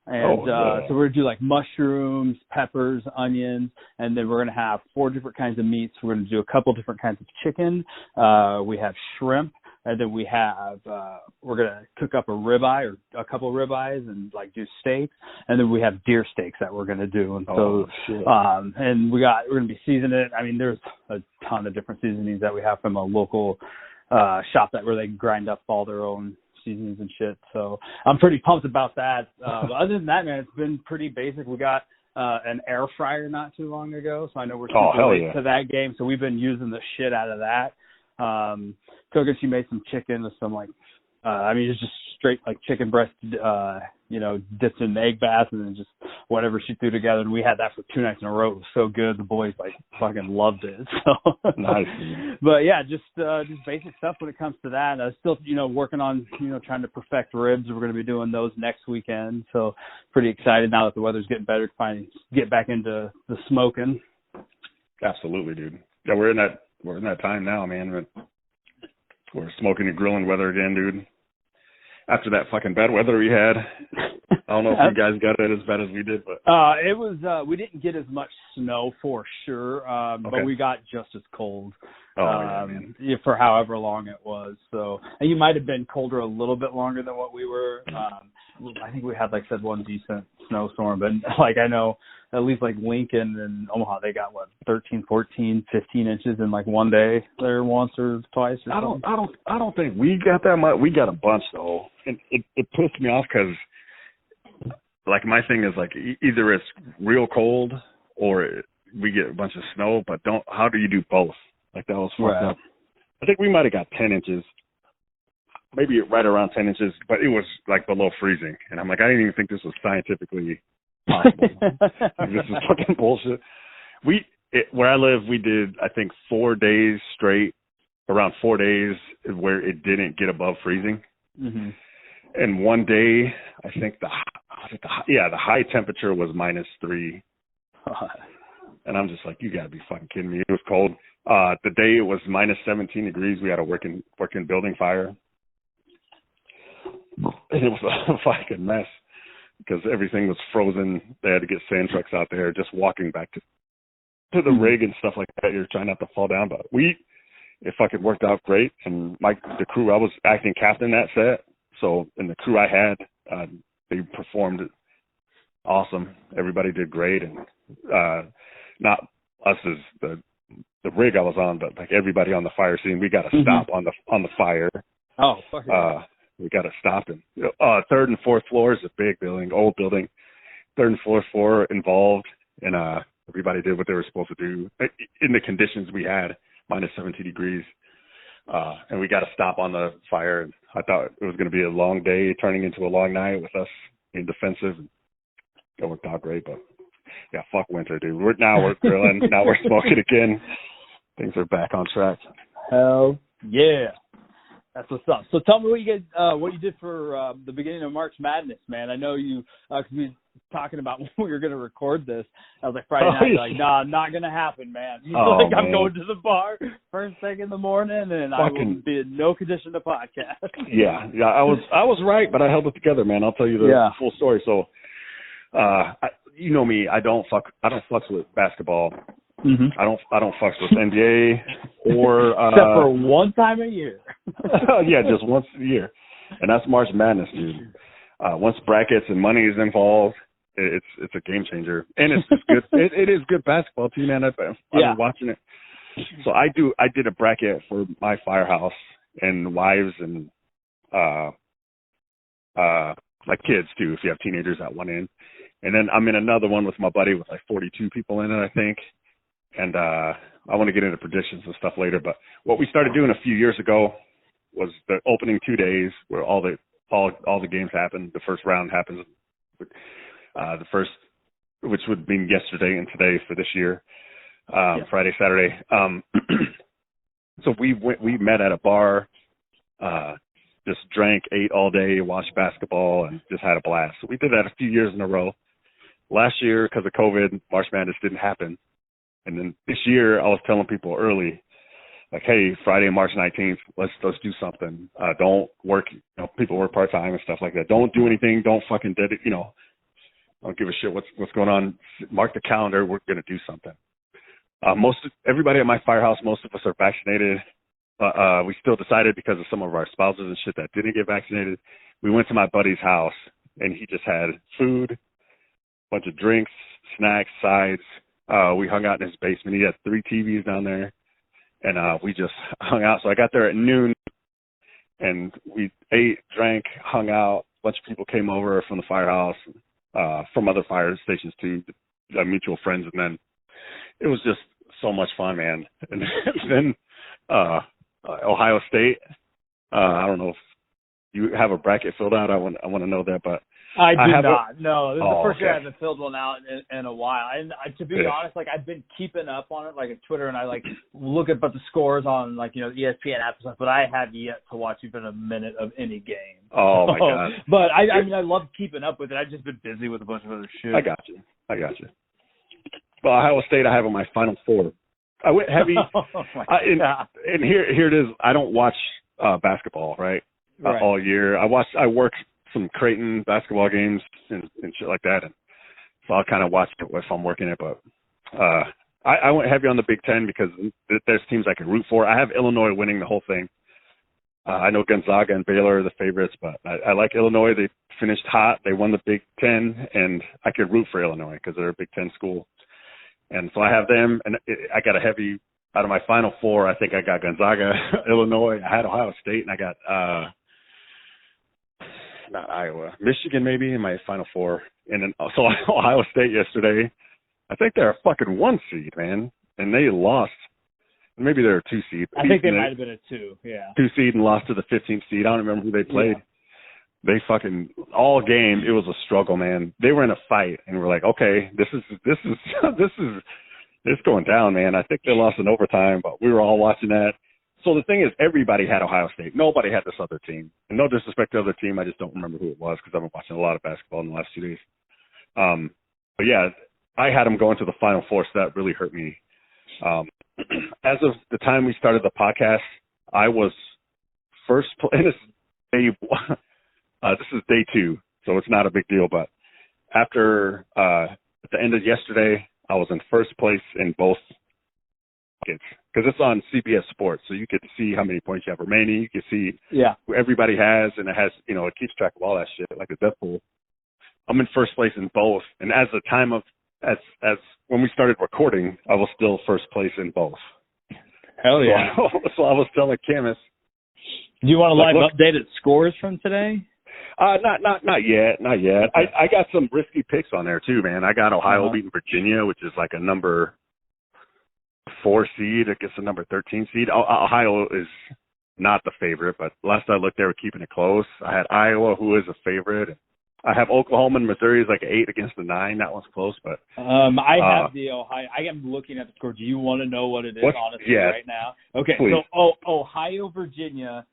And so we're going to do like mushrooms, peppers, onions, and then we're going to have 4 different kinds of meats. We're going to do a couple different kinds of chicken. We have shrimp, and then we have we're going to cook up a ribeye or a couple of ribeyes and like do steaks, and then we have deer steaks that we're going to do. And so, and we're going to be seasoning it. I mean, there's a ton of different seasonings that we have from a local shop where they grind up all their own seasonings and shit. So I'm pretty pumped about that. But other than that, man, it's been pretty basic. We got an air fryer not too long ago, so I know we're super late to that game. So we've been using the shit out of that. Cooking, she made some chicken with some it's just straight like chicken breast, dipped in an egg bath and then just whatever she threw together. And we had that for 2 nights in a row. It was so good. The boys fucking loved it. So nice. But yeah, just basic stuff when it comes to that. I was still, working on, trying to perfect ribs. We're going to be doing those next weekend. So pretty excited now that the weather's getting better to finally get back into the smoking. Absolutely, dude. Yeah, we're in that time now, man. We're smoking and grilling weather again, dude. After that fucking bad weather we had, I don't know if you guys got it as bad as we did, but it was. We didn't get as much snow for sure, but we got just as cold. Man. For however long it was. So, and you might have been colder a little bit longer than what we were. I think we had, like I said, one decent snowstorm, but like I know at least like Lincoln and Omaha, they got 13, 14, 15 inches in like one day there once or twice or something. I don't think we got that much. We got a bunch though. And it pissed me off because like my thing is like either it's real cold or we get a bunch of snow, but how do you do both? Like that was fucked up. I think we might have got 10 inches. Maybe right around 10 inches, but it was like below freezing. And I'm like, I didn't even think this was scientifically possible. This is fucking bullshit. Where I live, we did, I think, 4 days straight, around 4 days where it didn't get above freezing. Mm-hmm. And one day, I think the high temperature was -3. And I'm just like, you gotta be fucking kidding me. It was cold. The day it was -17 degrees, we had a working building fire. And it was a fucking mess because everything was frozen. They had to get sand trucks out there just walking back to to the rig and stuff like that. You're trying not to fall down, but it fucking worked out great. And the crew, I was acting captain that set. So, and the crew I had, they performed awesome. Everybody did great. And, not us as the rig I was on, but like everybody on the fire scene, we got to stop on the fire. Oh, fuck yeah. We got to stop. And, third and fourth floor is a big building, old building. Third and fourth floor involved, and everybody did what they were supposed to do in the conditions we had, minus 17 degrees. And we got to stop on the fire. And I thought it was going to be a long day turning into a long night with us being defensive. And it worked out great, but yeah, fuck winter, dude. We're grilling. Now we're smoking again. Things are back on track. Hell yeah. That's what's up. So tell me what you did for the beginning of March Madness, man. I know you, because we were talking about when we were going to record this. I was like, Friday night, you're like, nah, not going to happen, man. I'm going to the bar first thing in the morning, and I will be in no condition to podcast. Yeah, I was right, but I held it together, man. I'll tell you the full story. So, you know me, I don't fuck with basketball. I don't fuck with NBA or except for one time a year. Yeah, just once a year, and that's March Madness, dude. Once brackets and money is involved, it's a game changer, and it's just good. It is good basketball too, man. I've been watching it. So I did a bracket for my firehouse and wives and like kids too. If you have teenagers at one end, and then I'm in another one with my buddy with like 42 people in it, I think. And I want to get into predictions and stuff later, but what we started doing a few years ago was the opening 2 days where all the games happen. The first round happens, the first, which would mean yesterday and today for this year, Friday, Saturday. So we met at a bar, just drank, ate all day, watched basketball, and just had a blast. So we did that a few years in a row. Last year, because of COVID, March Madness didn't happen. And then this year, I was telling people early, like, hey, Friday, March 19th, let's do something. Don't work. People work part time and stuff like that. Don't do anything. Don't fucking don't give a shit what's going on. Mark the calendar. We're gonna do something. Everybody at my firehouse, most of us are vaccinated. We still decided because of some of our spouses and shit that didn't get vaccinated. We went to my buddy's house and he just had food, bunch of drinks, snacks, sides. We hung out in his basement. He had 3 TVs down there, and we just hung out. So I got there at noon, and we ate, drank, hung out. A bunch of people came over from the firehouse, from other fire stations too, mutual friends, and then it was just so much fun, man. And then Ohio State. I don't know if you have a bracket filled out. I want to know that, but I do not. No, this is the first year I haven't filled one out in a while. And to be honest, like I've been keeping up on it, like at Twitter, and I like look at the scores on like ESPN app and stuff. But I have yet to watch even a minute of any game. Oh my god! But I mean, I love keeping up with it. I've just been busy with a bunch of other shit. I got you. Well, Ohio State, I have on my Final Four. I went heavy. And here it is. I don't watch basketball, right? All year. I work some Creighton basketball games and shit like that, and so I'll kind of watch it if I'm working it. But I went heavy on the Big Ten because there's teams I can root for. I have Illinois winning the whole thing. I know Gonzaga and Baylor are the favorites, but I like Illinois. They finished hot. They won the Big Ten, and I could root for Illinois because they're a Big Ten school. And so I have them, and I got a heavy out of my Final Four. I think I got Gonzaga, Illinois. I had Ohio State, and I got not Iowa, Michigan maybe in my Final Four. And then so Ohio State yesterday, I think they're a fucking 1 seed, man, and they lost. Maybe they're a 2 seed. I think they might have been a 2, yeah. 2 seed and lost to the 15th seed. I don't remember who they played. Yeah. They fucking all game. It was a struggle, man. They were in a fight, and we're like, okay, this is it's going down, man. I think they lost in overtime, but we were all watching that. So the thing is, everybody had Ohio State. Nobody had this other team. And no disrespect to the other team, I just don't remember who it was because I've been watching a lot of basketball in the last 2 days. But yeah, I had them going to the Final Four, so that really hurt me. As of the time we started the podcast, I was first place. This is day 2, so it's not a big deal. But after at the end of yesterday, I was in first place in both brackets because it's on CBS Sports, so you get to see how many points you have remaining. You can see who everybody has, and it has, it keeps track of all that shit like a death pool. I'm in first place in both, and as when we started recording, I was still first place in both. Hell yeah! So I was telling Camus. Do you want to updated scores from today? Not yet. Okay. I got some risky picks on there too, man. I got Ohio beating Virginia, which is like a number 4 seed against a number 13 seed. Ohio is not the favorite, but last I looked, they were keeping it close. I had Iowa, who is a favorite. I have Oklahoma and Missouri is like 8 against the 9. That one's close, but I have the Ohio. I am looking at the score. Do you want to know what it is honestly right now? Okay, please. So Ohio, Virginia,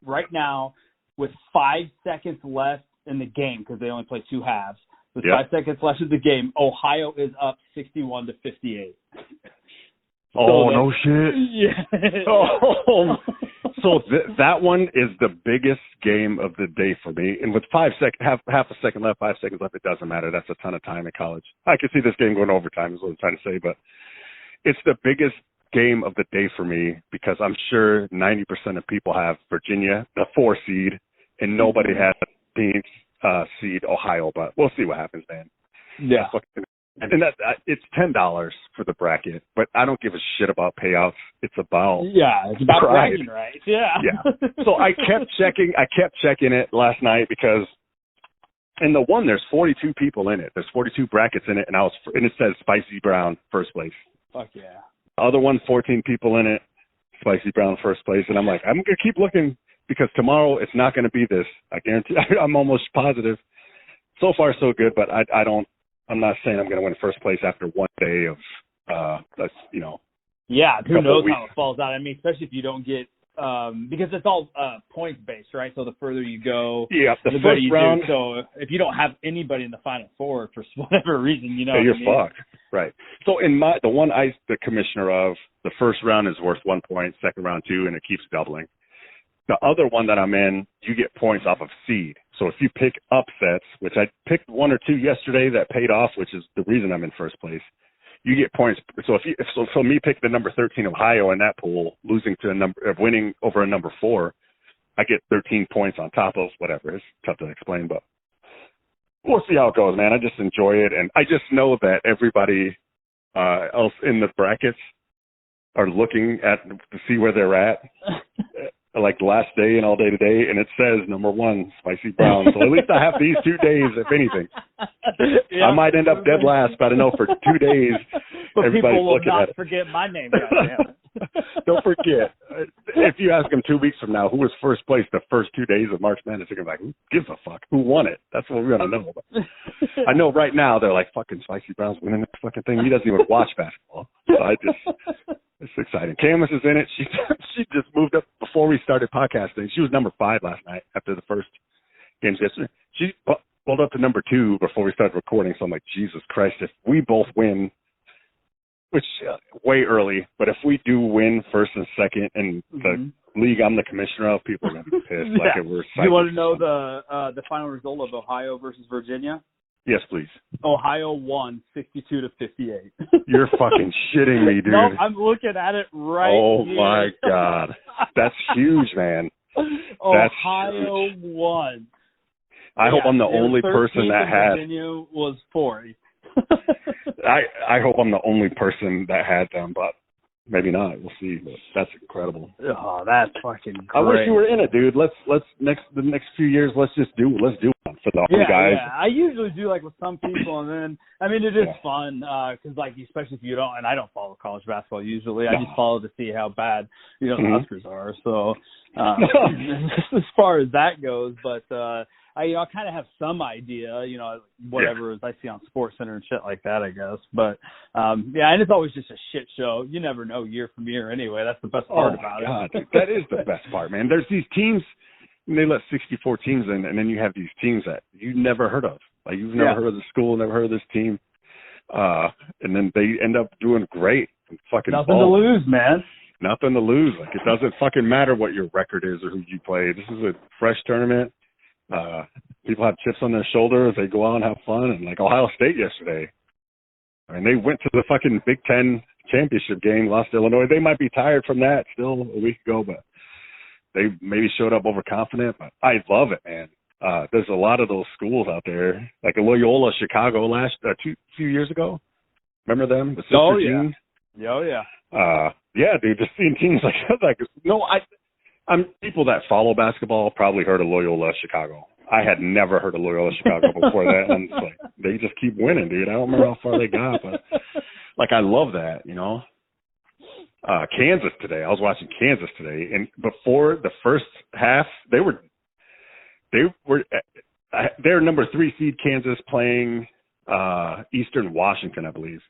right now with 5 seconds left in the game because they only play 2 halves. With 5 seconds left in the game, Ohio is up 61-58. Oh, no shit. Yeah. So that one is the biggest game of the day for me. And with half a second left, 5 seconds left, it doesn't matter. That's a ton of time in college. I could see this game going overtime is what I'm trying to say, but it's the biggest game of the day for me because I'm sure 90% of people have Virginia, the 4 seed, and nobody has the seed Ohio, but we'll see what happens, man. Yeah. And it's $10 for the bracket, but I don't give a shit about payouts. It's about bragging rights. Yeah. So I kept checking it last night because in the one there's 42 people in it. There's 42 brackets in it, and it says Spicy Brown first place. Fuck yeah. The other one, 14 people in it, Spicy Brown first place, and I'm like, I'm gonna keep looking because tomorrow it's not gonna be this. I guarantee. I'm almost positive. So far so good, but I'm not saying I'm going to win first place after one day of, Yeah, who knows how it falls out. I mean, especially if you don't get, because it's all points based, right? So the further you go, the better first you round. do. So if you don't have anybody in the Final Four for whatever reason, you're fucked. Right. So in the one I'm the commissioner of, the first round is worth 1 point, second round 2, and it keeps doubling. The other one that I'm in, you get points off of seed. So if you pick upsets, which I picked 1 or 2 yesterday that paid off, which is the reason I'm in first place, you get points. So so me pick the number 13 Ohio in that pool, winning over a number 4, I get 13 points on top of whatever. It's tough to explain, but we'll see how it goes, man. I just enjoy it, and I just know that everybody else in the brackets are looking to see where they're at. Like the last day and all day today, and it says number 1, Spicy Brown. So at least I have these 2 days, if anything. I might end up dead last, but I know for 2 days, but everybody's looking at it. People will not forget my name, goddamn. Don't forget. If you ask them 2 weeks from now, who was first place the first 2 days of March Madness, they're going to be like, who gives a fuck? Who won it? That's what we're going to know. But I know right now they're like, fucking Spicy Brown's winning this fucking thing. He doesn't even watch basketball. So it's exciting. Camus is in it. She just moved up before we started podcasting. She was number 5 last night after the first games yesterday. She pulled up to number 2 before we started recording. So I'm like, Jesus Christ, if we both win, which way early, but if we do win first and second in the league I'm the commissioner of, people are going to be pissed. Like we're do you want to know the final result of Ohio versus Virginia? Yes, please. Ohio won 62-58. You're fucking shitting me, dude. No, I'm looking at it right here. Oh, my God. That's huge, man. Ohio won. I hope I'm the only person that had. Virginia was 40. I hope I'm the only person that had them, but maybe not. We'll see. But that's incredible. Oh, that's fucking great. I wish you were in it, dude. Let's the next few years. Let's do one for the guys. Yeah, I usually do like with some people, and then I mean it is fun because like especially if you don't, and I don't follow college basketball usually. I just follow to see how bad the Huskers are. So as far as that goes, but. I kind of have some idea, whatever I see on SportsCenter and shit like that, I guess. But, and it's always just a shit show. You never know year from year anyway. That's the best part about it. Dude, that is the best part, man. There's these teams, and they let 64 teams in, and then you have these teams that you never heard of. Like, you've never heard of the school, never heard of this team. And then they end up doing great. Fucking nothing to lose, man. Nothing to lose. Like, it doesn't fucking matter what your record is or who you play. This is a fresh tournament. People have chips on their shoulders. They go out and have fun. And like Ohio State yesterday, I mean, they went to the fucking Big Ten championship game, lost to Illinois. They might be tired from that still a week ago, but they maybe showed up overconfident. But I love it, man. There's a lot of those schools out there, like Loyola Chicago few years ago. Remember them? The Sister Jean? Oh, yeah. Yeah, dude, just seeing teams like that. I'm people that follow basketball probably heard of Loyola Chicago. I had never heard of Loyola Chicago before that. And it's like, they just keep winning, dude. I don't remember how far they got, but like, I love that, you know. Kansas today. I was watching Kansas today, and before the first half, they were number 3 seed Kansas playing Eastern Washington, I believe.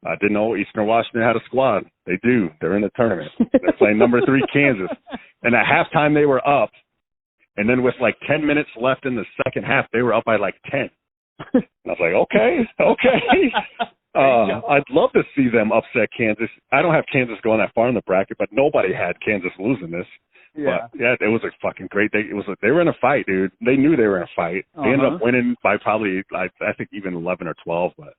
I didn't know Eastern Washington had a squad. They do. They're in the tournament. They're playing number 3 Kansas. And at halftime, they were up. And then with like 10 minutes left in the second half, they were up by like 10. And I was like, okay. I'd love to see them upset Kansas. I don't have Kansas going that far in the bracket, but nobody had Kansas losing this. Yeah. But yeah, it was a fucking great day. They were in a fight, dude. They knew they were in a fight. They ended up winning by probably, I think, even 11 or 12. But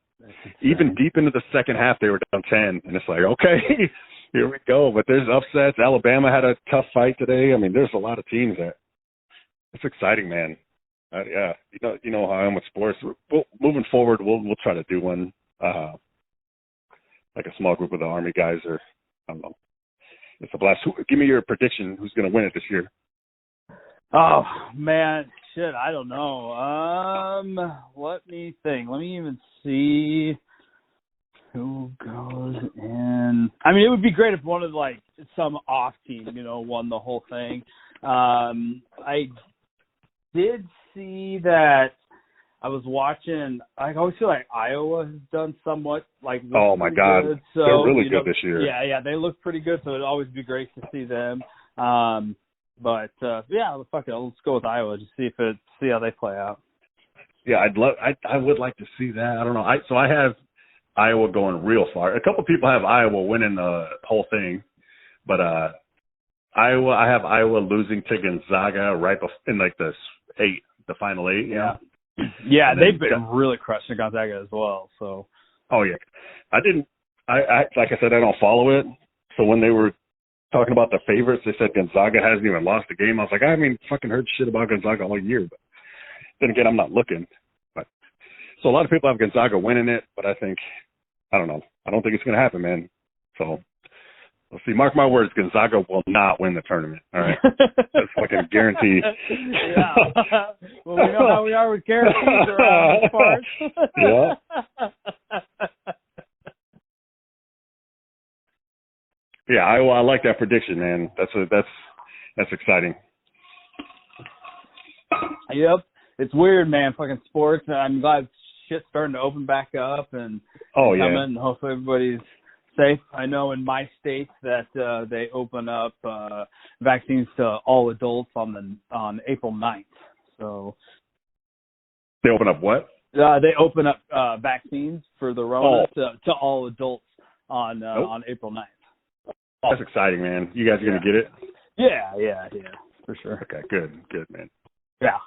even deep into the second half, they were down 10. And it's like, okay, here we go. But there's upsets. Alabama had a tough fight today. I mean, there's a lot of teams that. It's exciting, man. Yeah, you know how I am with sports. Moving forward, we'll try to do one, like a small group of the Army guys, or I don't know. It's a blast. Give me your prediction. Who's going to win it this year? Oh man, shit, I don't know. Let me think. Let me even see who goes in. I mean, it would be great if one of some off team, won the whole thing. I did see that. I was watching. I always feel like Iowa has done somewhat oh my God, good. So, they're really good this year. Yeah, they look pretty good. So it'd always be great to see them. But yeah, fuck it. Let's go with Iowa. Just see how they play out. Yeah, I would like to see that. I don't know. I have Iowa going real far. A couple people have Iowa winning the whole thing, but I have Iowa losing to Gonzaga right in the final 8. Yeah. Yeah, they've been really crushing Gonzaga as well. So. Oh yeah, I like I said, I don't follow it. So when they were talking about the favorites, they said Gonzaga hasn't even lost a game. I was like, I mean, fucking heard shit about Gonzaga all year, but then again, I'm not looking. But so a lot of people have Gonzaga winning it, but I don't know. I don't think it's gonna happen, man. So. Let's see. Mark my words. Gonzaga will not win the tournament. All right, that's fucking guarantee. Yeah. Well, we know how we are with guarantees around this part. Yeah. Yeah, I like that prediction, man. That's exciting. Yep. It's weird, man. Fucking sports. I'm glad shit's starting to open back up and coming. Hopefully everybody's safe. I know in my state that they open up vaccines to all adults on April 9th. So they open up what? They open up vaccines for the Rona to all adults on April 9th. That's exciting, man. You guys are gonna get it? Yeah, for sure. Okay, good, man. Yeah.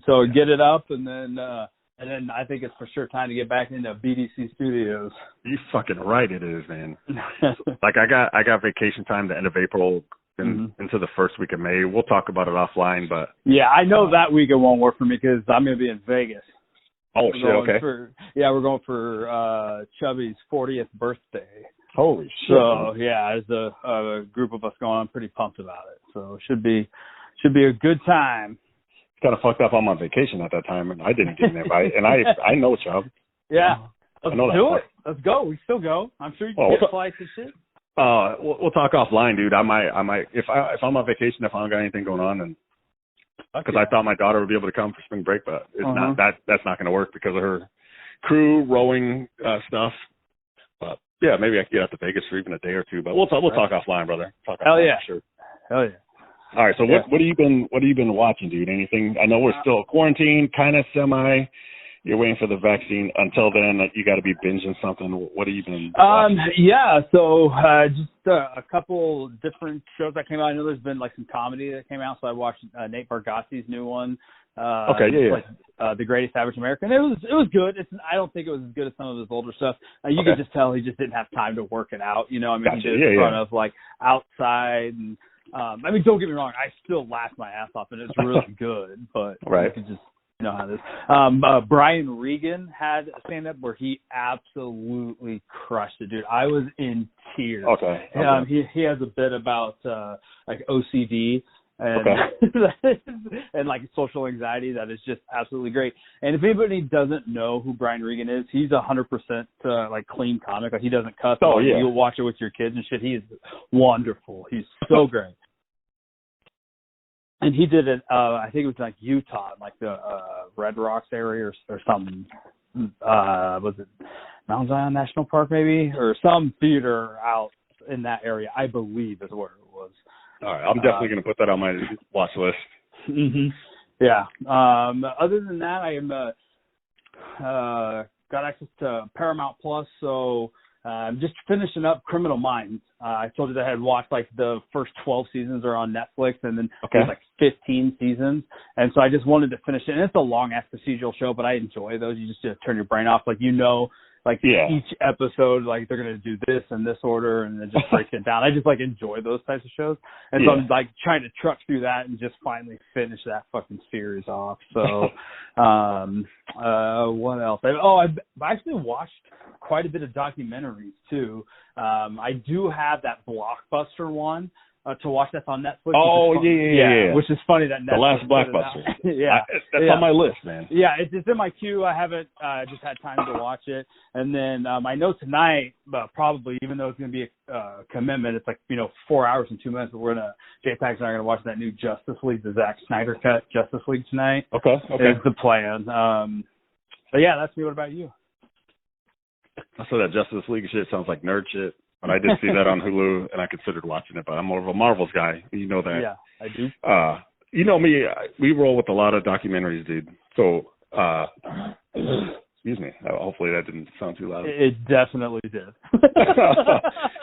So get it up, and then I think it's for sure time to get back into BDC studios. You fucking right, it is, man. Like I got vacation time the end of April and into the first week of May. We'll talk about it offline, but yeah, I know that week it won't work for me because I'm gonna be in Vegas. Oh shit! Okay. We're going for Chubby's 40th birthday. Holy shit! So yeah, there's a group of us going. I'm pretty pumped about it. So it should be a good time. It's kind of fucked up. I'm on vacation at that time, and I didn't get an invite. And I know Chubb. Yeah, let's do it. Part. Let's go. We still go. I'm sure you can get flights and shit. We'll talk offline, dude. I might if I'm on vacation, if I don't got anything going on, and because I thought my daughter would be able to come for spring break, but it's not. That's not going to work because of her crew rowing stuff. But yeah, maybe I can get out to Vegas for even a day or two. But we'll talk offline, brother. Hell yeah, for sure. Hell yeah. All right. So what have you been watching, dude? Anything? I know we're still quarantined, kind of semi. You're waiting for the vaccine. Until then, you got to be binging something. What have you been watching? Yeah. So just a couple different shows that came out. I know there's been some comedy that came out. So I watched Nate Bargatze's new one. Okay, yeah. Like The Greatest Average American. It was good. I don't think it was as good as some of his older stuff. You could just tell he just didn't have time to work it out. You know, I mean, Gotcha. he did it in front of like Outside, and I mean, don't get me wrong, I still laugh my ass off, and it's really good. But right. you could just how it is. Brian Regan had a stand-up where he absolutely crushed it, dude. I was in tears. Okay. He has a bit about like OCD and and like social anxiety that is just absolutely great. And if anybody doesn't know who Brian Regan is, he's 100% like clean comic. Like he doesn't cuss. Oh yeah. You'll watch it with your kids and shit. He is wonderful. He's so great. And he did it, I think it was like Utah, like the Red Rocks area or something. Was it Mount Zion National Park maybe? Or some theater out in that area, I believe is where it was. All right, I'm definitely going to put that on my watch list. Mm-hmm. Yeah. Other than that, I am got access to Paramount Plus, so I'm just finishing up Criminal Minds. I told you that I had watched like the first 12 seasons are on Netflix, and then there's like 15 seasons. And so I just wanted to finish it. And it's a long-ass procedural show, but I enjoy those. You just turn your brain off. Like, like each episode, like they're going to do this in this order, and then just break it down. I just like enjoy those types of shows. And so I'm like trying to truck through that and just finally finish that fucking series off. So what else? I've actually watched quite a bit of documentaries too. I do have that Blockbuster one to watch that's on Netflix. Oh, yeah. Which is funny that Netflix. The Last Blockbuster. That's on my list, man. Yeah, it's in my queue. I haven't just had time to watch it. And then I know tonight, probably, even though it's going to be a commitment, it's like, 4 hours and 2 minutes, but J-Pax and I are going to watch that new Justice League, the Zack Snyder cut Justice League tonight. Okay. Is the plan. But yeah, that's me. What about you? So that Justice League shit sounds like nerd shit. But I did see that on Hulu, and I considered watching it. But I'm more of a Marvels guy. You know that. Yeah, I do. You know me. We roll with a lot of documentaries, dude. So, excuse me. Hopefully that didn't sound too loud. It definitely did.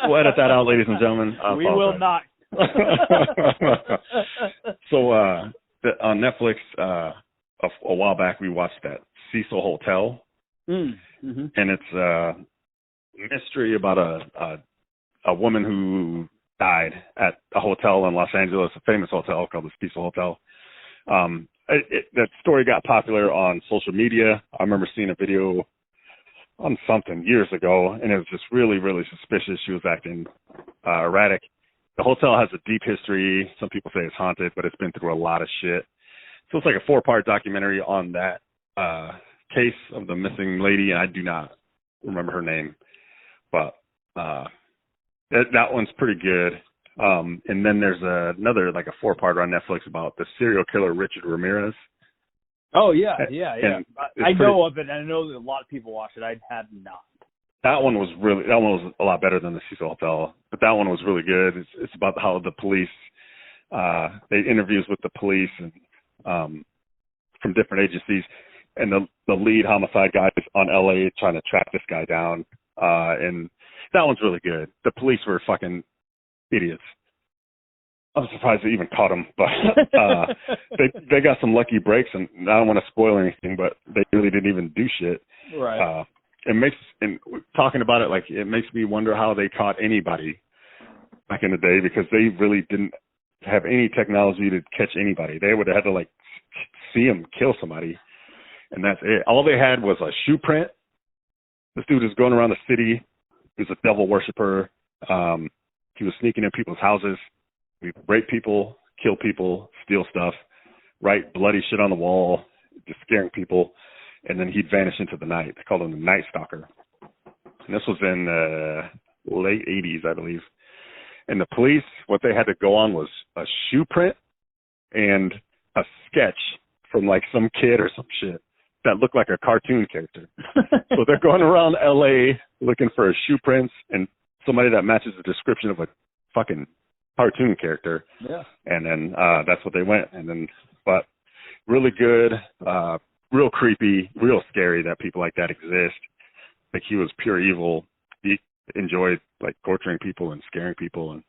We'll edit that out, ladies and gentlemen. We will not. So on Netflix, a while back, we watched that Cecil Hotel. Mm-hmm. And it's a mystery about a woman who died at a hotel in Los Angeles, a famous hotel called the Cecil Hotel. That story got popular on social media. I remember seeing a video on something years ago, and it was just really, really suspicious. She was acting erratic. The hotel has a deep history. Some people say it's haunted, but it's been through a lot of shit. So it's like a 4-part documentary on that case of the missing lady, and I do not remember her name, but that one's pretty good. And then there's another like a 4-parter on Netflix about the serial killer Richard Ramirez. Oh yeah. I know of it, and I know that a lot of people watch it. I had not. That one was a lot better than the Cecil Hotel, but that one was really good. It's about how the police they interviews with the police and from different agencies. And the lead homicide guy is on LA trying to track this guy down. And that one's really good. The police were fucking idiots. I'm surprised they even caught him, but they got some lucky breaks, and I don't want to spoil anything, but they really didn't even do shit. Right. And talking about it, like, it makes me wonder how they caught anybody back in the day, because they really didn't have any technology to catch anybody. They would have had to like see him kill somebody. And that's it. All they had was a shoe print. This dude was going around the city. He was a devil worshiper. He was sneaking in people's houses. He rape people, kill people, steal stuff, write bloody shit on the wall, just scaring people. And then he'd vanish into the night. They called him the Night Stalker. And this was in late 80s, I believe. And the police, what they had to go on was a shoe print and a sketch from like some kid or some shit that looked like a cartoon character. So they're going around LA looking for shoe prints and somebody that matches the description of a fucking cartoon character. Yeah. And then that's what they went. And then, but really good, real creepy, real scary that people like that exist. Like, he was pure evil. He enjoyed like torturing people and scaring people and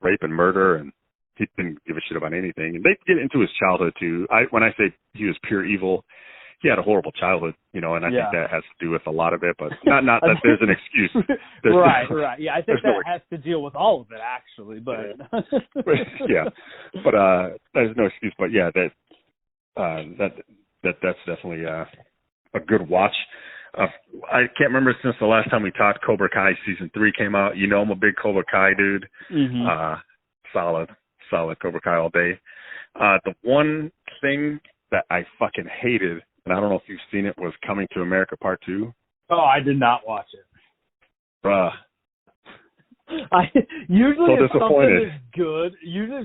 rape and murder. And he didn't give a shit about anything. And they get into his childhood too. When I say he was pure evil, he had a horrible childhood, and I think that has to do with a lot of it, but not that there's an excuse. Right. Yeah, I think that has to deal with all of it, actually, but. Yeah. But there's no excuse, but yeah, that's definitely a good watch. I can't remember since the last time we talked, Cobra Kai season 3 came out. I'm a big Cobra Kai dude. Mm-hmm. Solid Cobra Kai all day. The one thing that I fucking hated, and I don't know if you've seen it, was Coming to America Part 2. Oh, I did not watch it. Usually if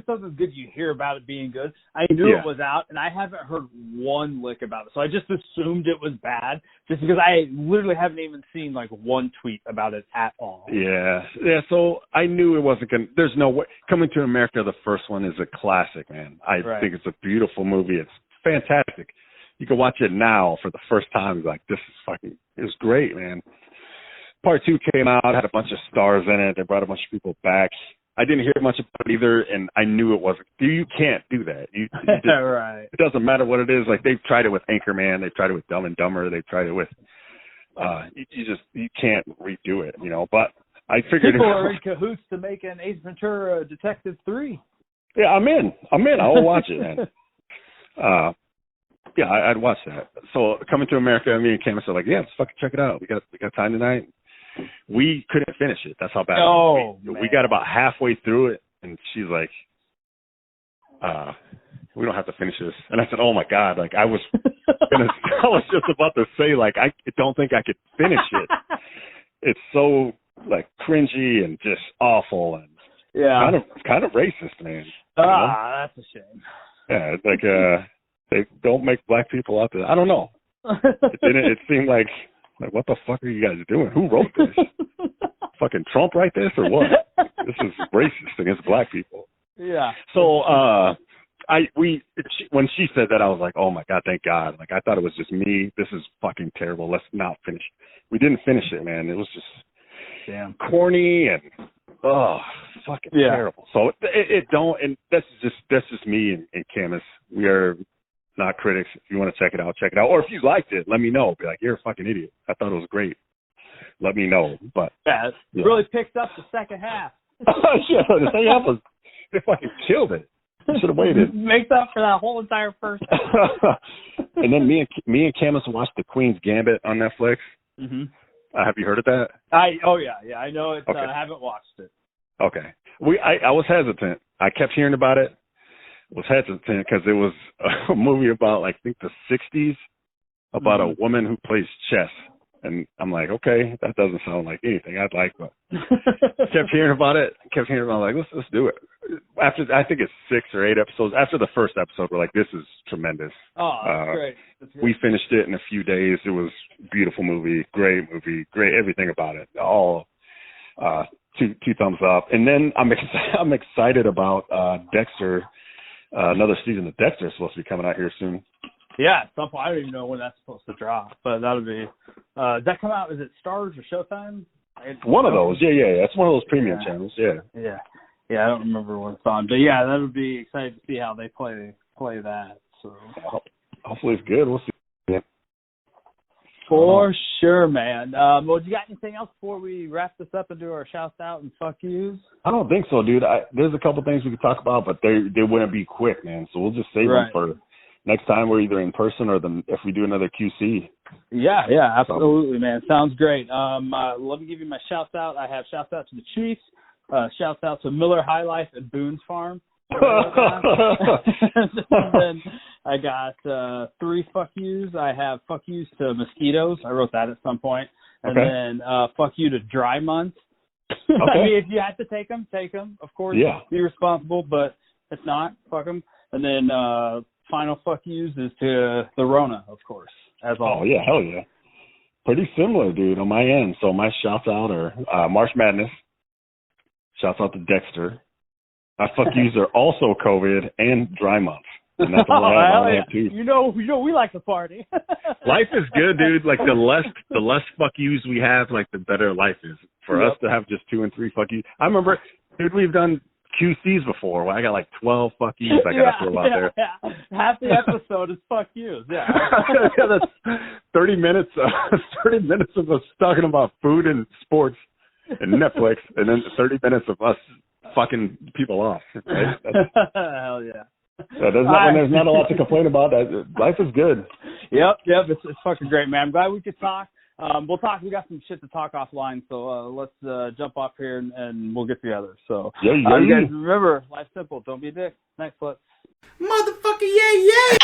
something's good, you hear about it being good. I knew it was out, and I haven't heard one lick about it. So I just assumed it was bad, just because I literally haven't even seen like one tweet about it at all. Yeah. So I knew it wasn't going to, there's no way. Coming to America, the first one, is a classic, man. I think it's a beautiful movie. It's fantastic. You can watch it now for the first time. Like, this is fucking, it was great, man. Part 2 came out, had a bunch of stars in it. They brought a bunch of people back. I didn't hear much about it either, and I knew it wasn't. You can't do that. Right. It doesn't matter what it is. Like, they've tried it with Anchorman. They've tried it with Dumb and Dumber. They've tried it with, you can't redo it, But I figured people are in cahoots to make an Ace Ventura Detective 3. Yeah, I'm in. I'll watch it, man. Yeah, I'd watch that. So Coming to America, me and Cameron said, like, yeah, let's fucking check it out. We got time tonight. We couldn't finish it. That's how bad. We got about halfway through it, and she's like, we don't have to finish this. And I said, oh my God, like I was just about to say, like, I don't think I could finish it. It's so like cringy and just awful and kind of racist, man. That's a shame. Yeah, like they don't make black people out there. I don't know. It seemed like, what the fuck are you guys doing? Who wrote this? Fucking Trump write this or what? This is racist against black people. Yeah. So when she said that, I was like, oh my God, thank God. Like, I thought it was just me. This is fucking terrible. Let's not finish. We didn't finish it, man. It was just corny and fucking terrible. So it don't. And that's just me and Camus. We are not critics. If you want to check it out, check it out. Or if you liked it, let me know. Be like, you're a fucking idiot. I thought it was great. Let me know. But it really picked up the second half. The second half they fucking killed it. You should have waited. Makes up for that whole entire first half. And then me and Camus watched The Queen's Gambit on Netflix. Mm-hmm. Have you heard of that? I know it. Okay. I haven't watched it. Okay. I was hesitant. I kept hearing about it. Was hesitant because it was a movie about, like, I think the 60s, about a woman who plays chess. And I'm like, okay, that doesn't sound like anything I'd like, but kept hearing about it. Like, let's do it. After, I think it's 6 or 8 episodes. After the first episode, we're like, this is tremendous. Oh, that's great. That's great. We finished it in a few days. It was a beautiful movie, great everything about it. All two thumbs up. And then I'm excited about Dexter. Another season of Dexter is supposed to be coming out here soon. Yeah, at some point. I don't even know when that's supposed to drop, but that'll be. Does that come out? Is it Starz or Showtime? It's one of those. Yeah. It's one of those premium channels. Yeah. I don't remember when it's on, but yeah, that would be exciting to see how they play that. So hopefully it's good. We'll see. Yeah. For sure, man. Well, you got anything else before we wrap this up and do our shouts out and fuck yous? I don't think so, dude. There's a couple things we could talk about, but they wouldn't be quick, man. So we'll just save them for next time we're either in person or if we do another QC. Yeah, absolutely, man. Sounds great. Let me give you my shouts out. I have shouts out to the Chiefs. Shouts out to Miller High Life at Boone's Farm. And then I got 3 fuck yous. I have fuck yous to mosquitoes. I wrote that at some point. And then fuck you to dry months. Okay. I mean, if you have to take them, of course. Yeah. Be responsible, but if not, fuck them. And then final fuck yous is to the Rona, of course, as always. Oh, yeah, hell yeah. Pretty similar, dude, on my end. So my shouts out are March Madness. Shouts out to Dexter. My fuck yous are also COVID and dry months. And that's all I have too. You know, we like to party. Life is good, dude. Like the less fuck yous we have, like the better life is. For us to have just 2 and 3 fuck yous. I remember, dude, we've done QCs before. Where I got like 12 fuck yous I got to throw out there. Yeah. Half the episode is fuck yous. Yeah. Yeah, that's 30 minutes. 30 minutes of us talking about food and sports and Netflix, and then 30 minutes of us fucking people off. Right? Hell yeah. So there's not a lot to complain about. Life is good. Yep, it's fucking great, man. I'm glad we could talk. We'll talk. We got some shit to talk offline, so let's jump off here and we'll get together. So yeah. you guys remember, life's simple. Don't be a dick. Next, let's. Motherfucker, yeah.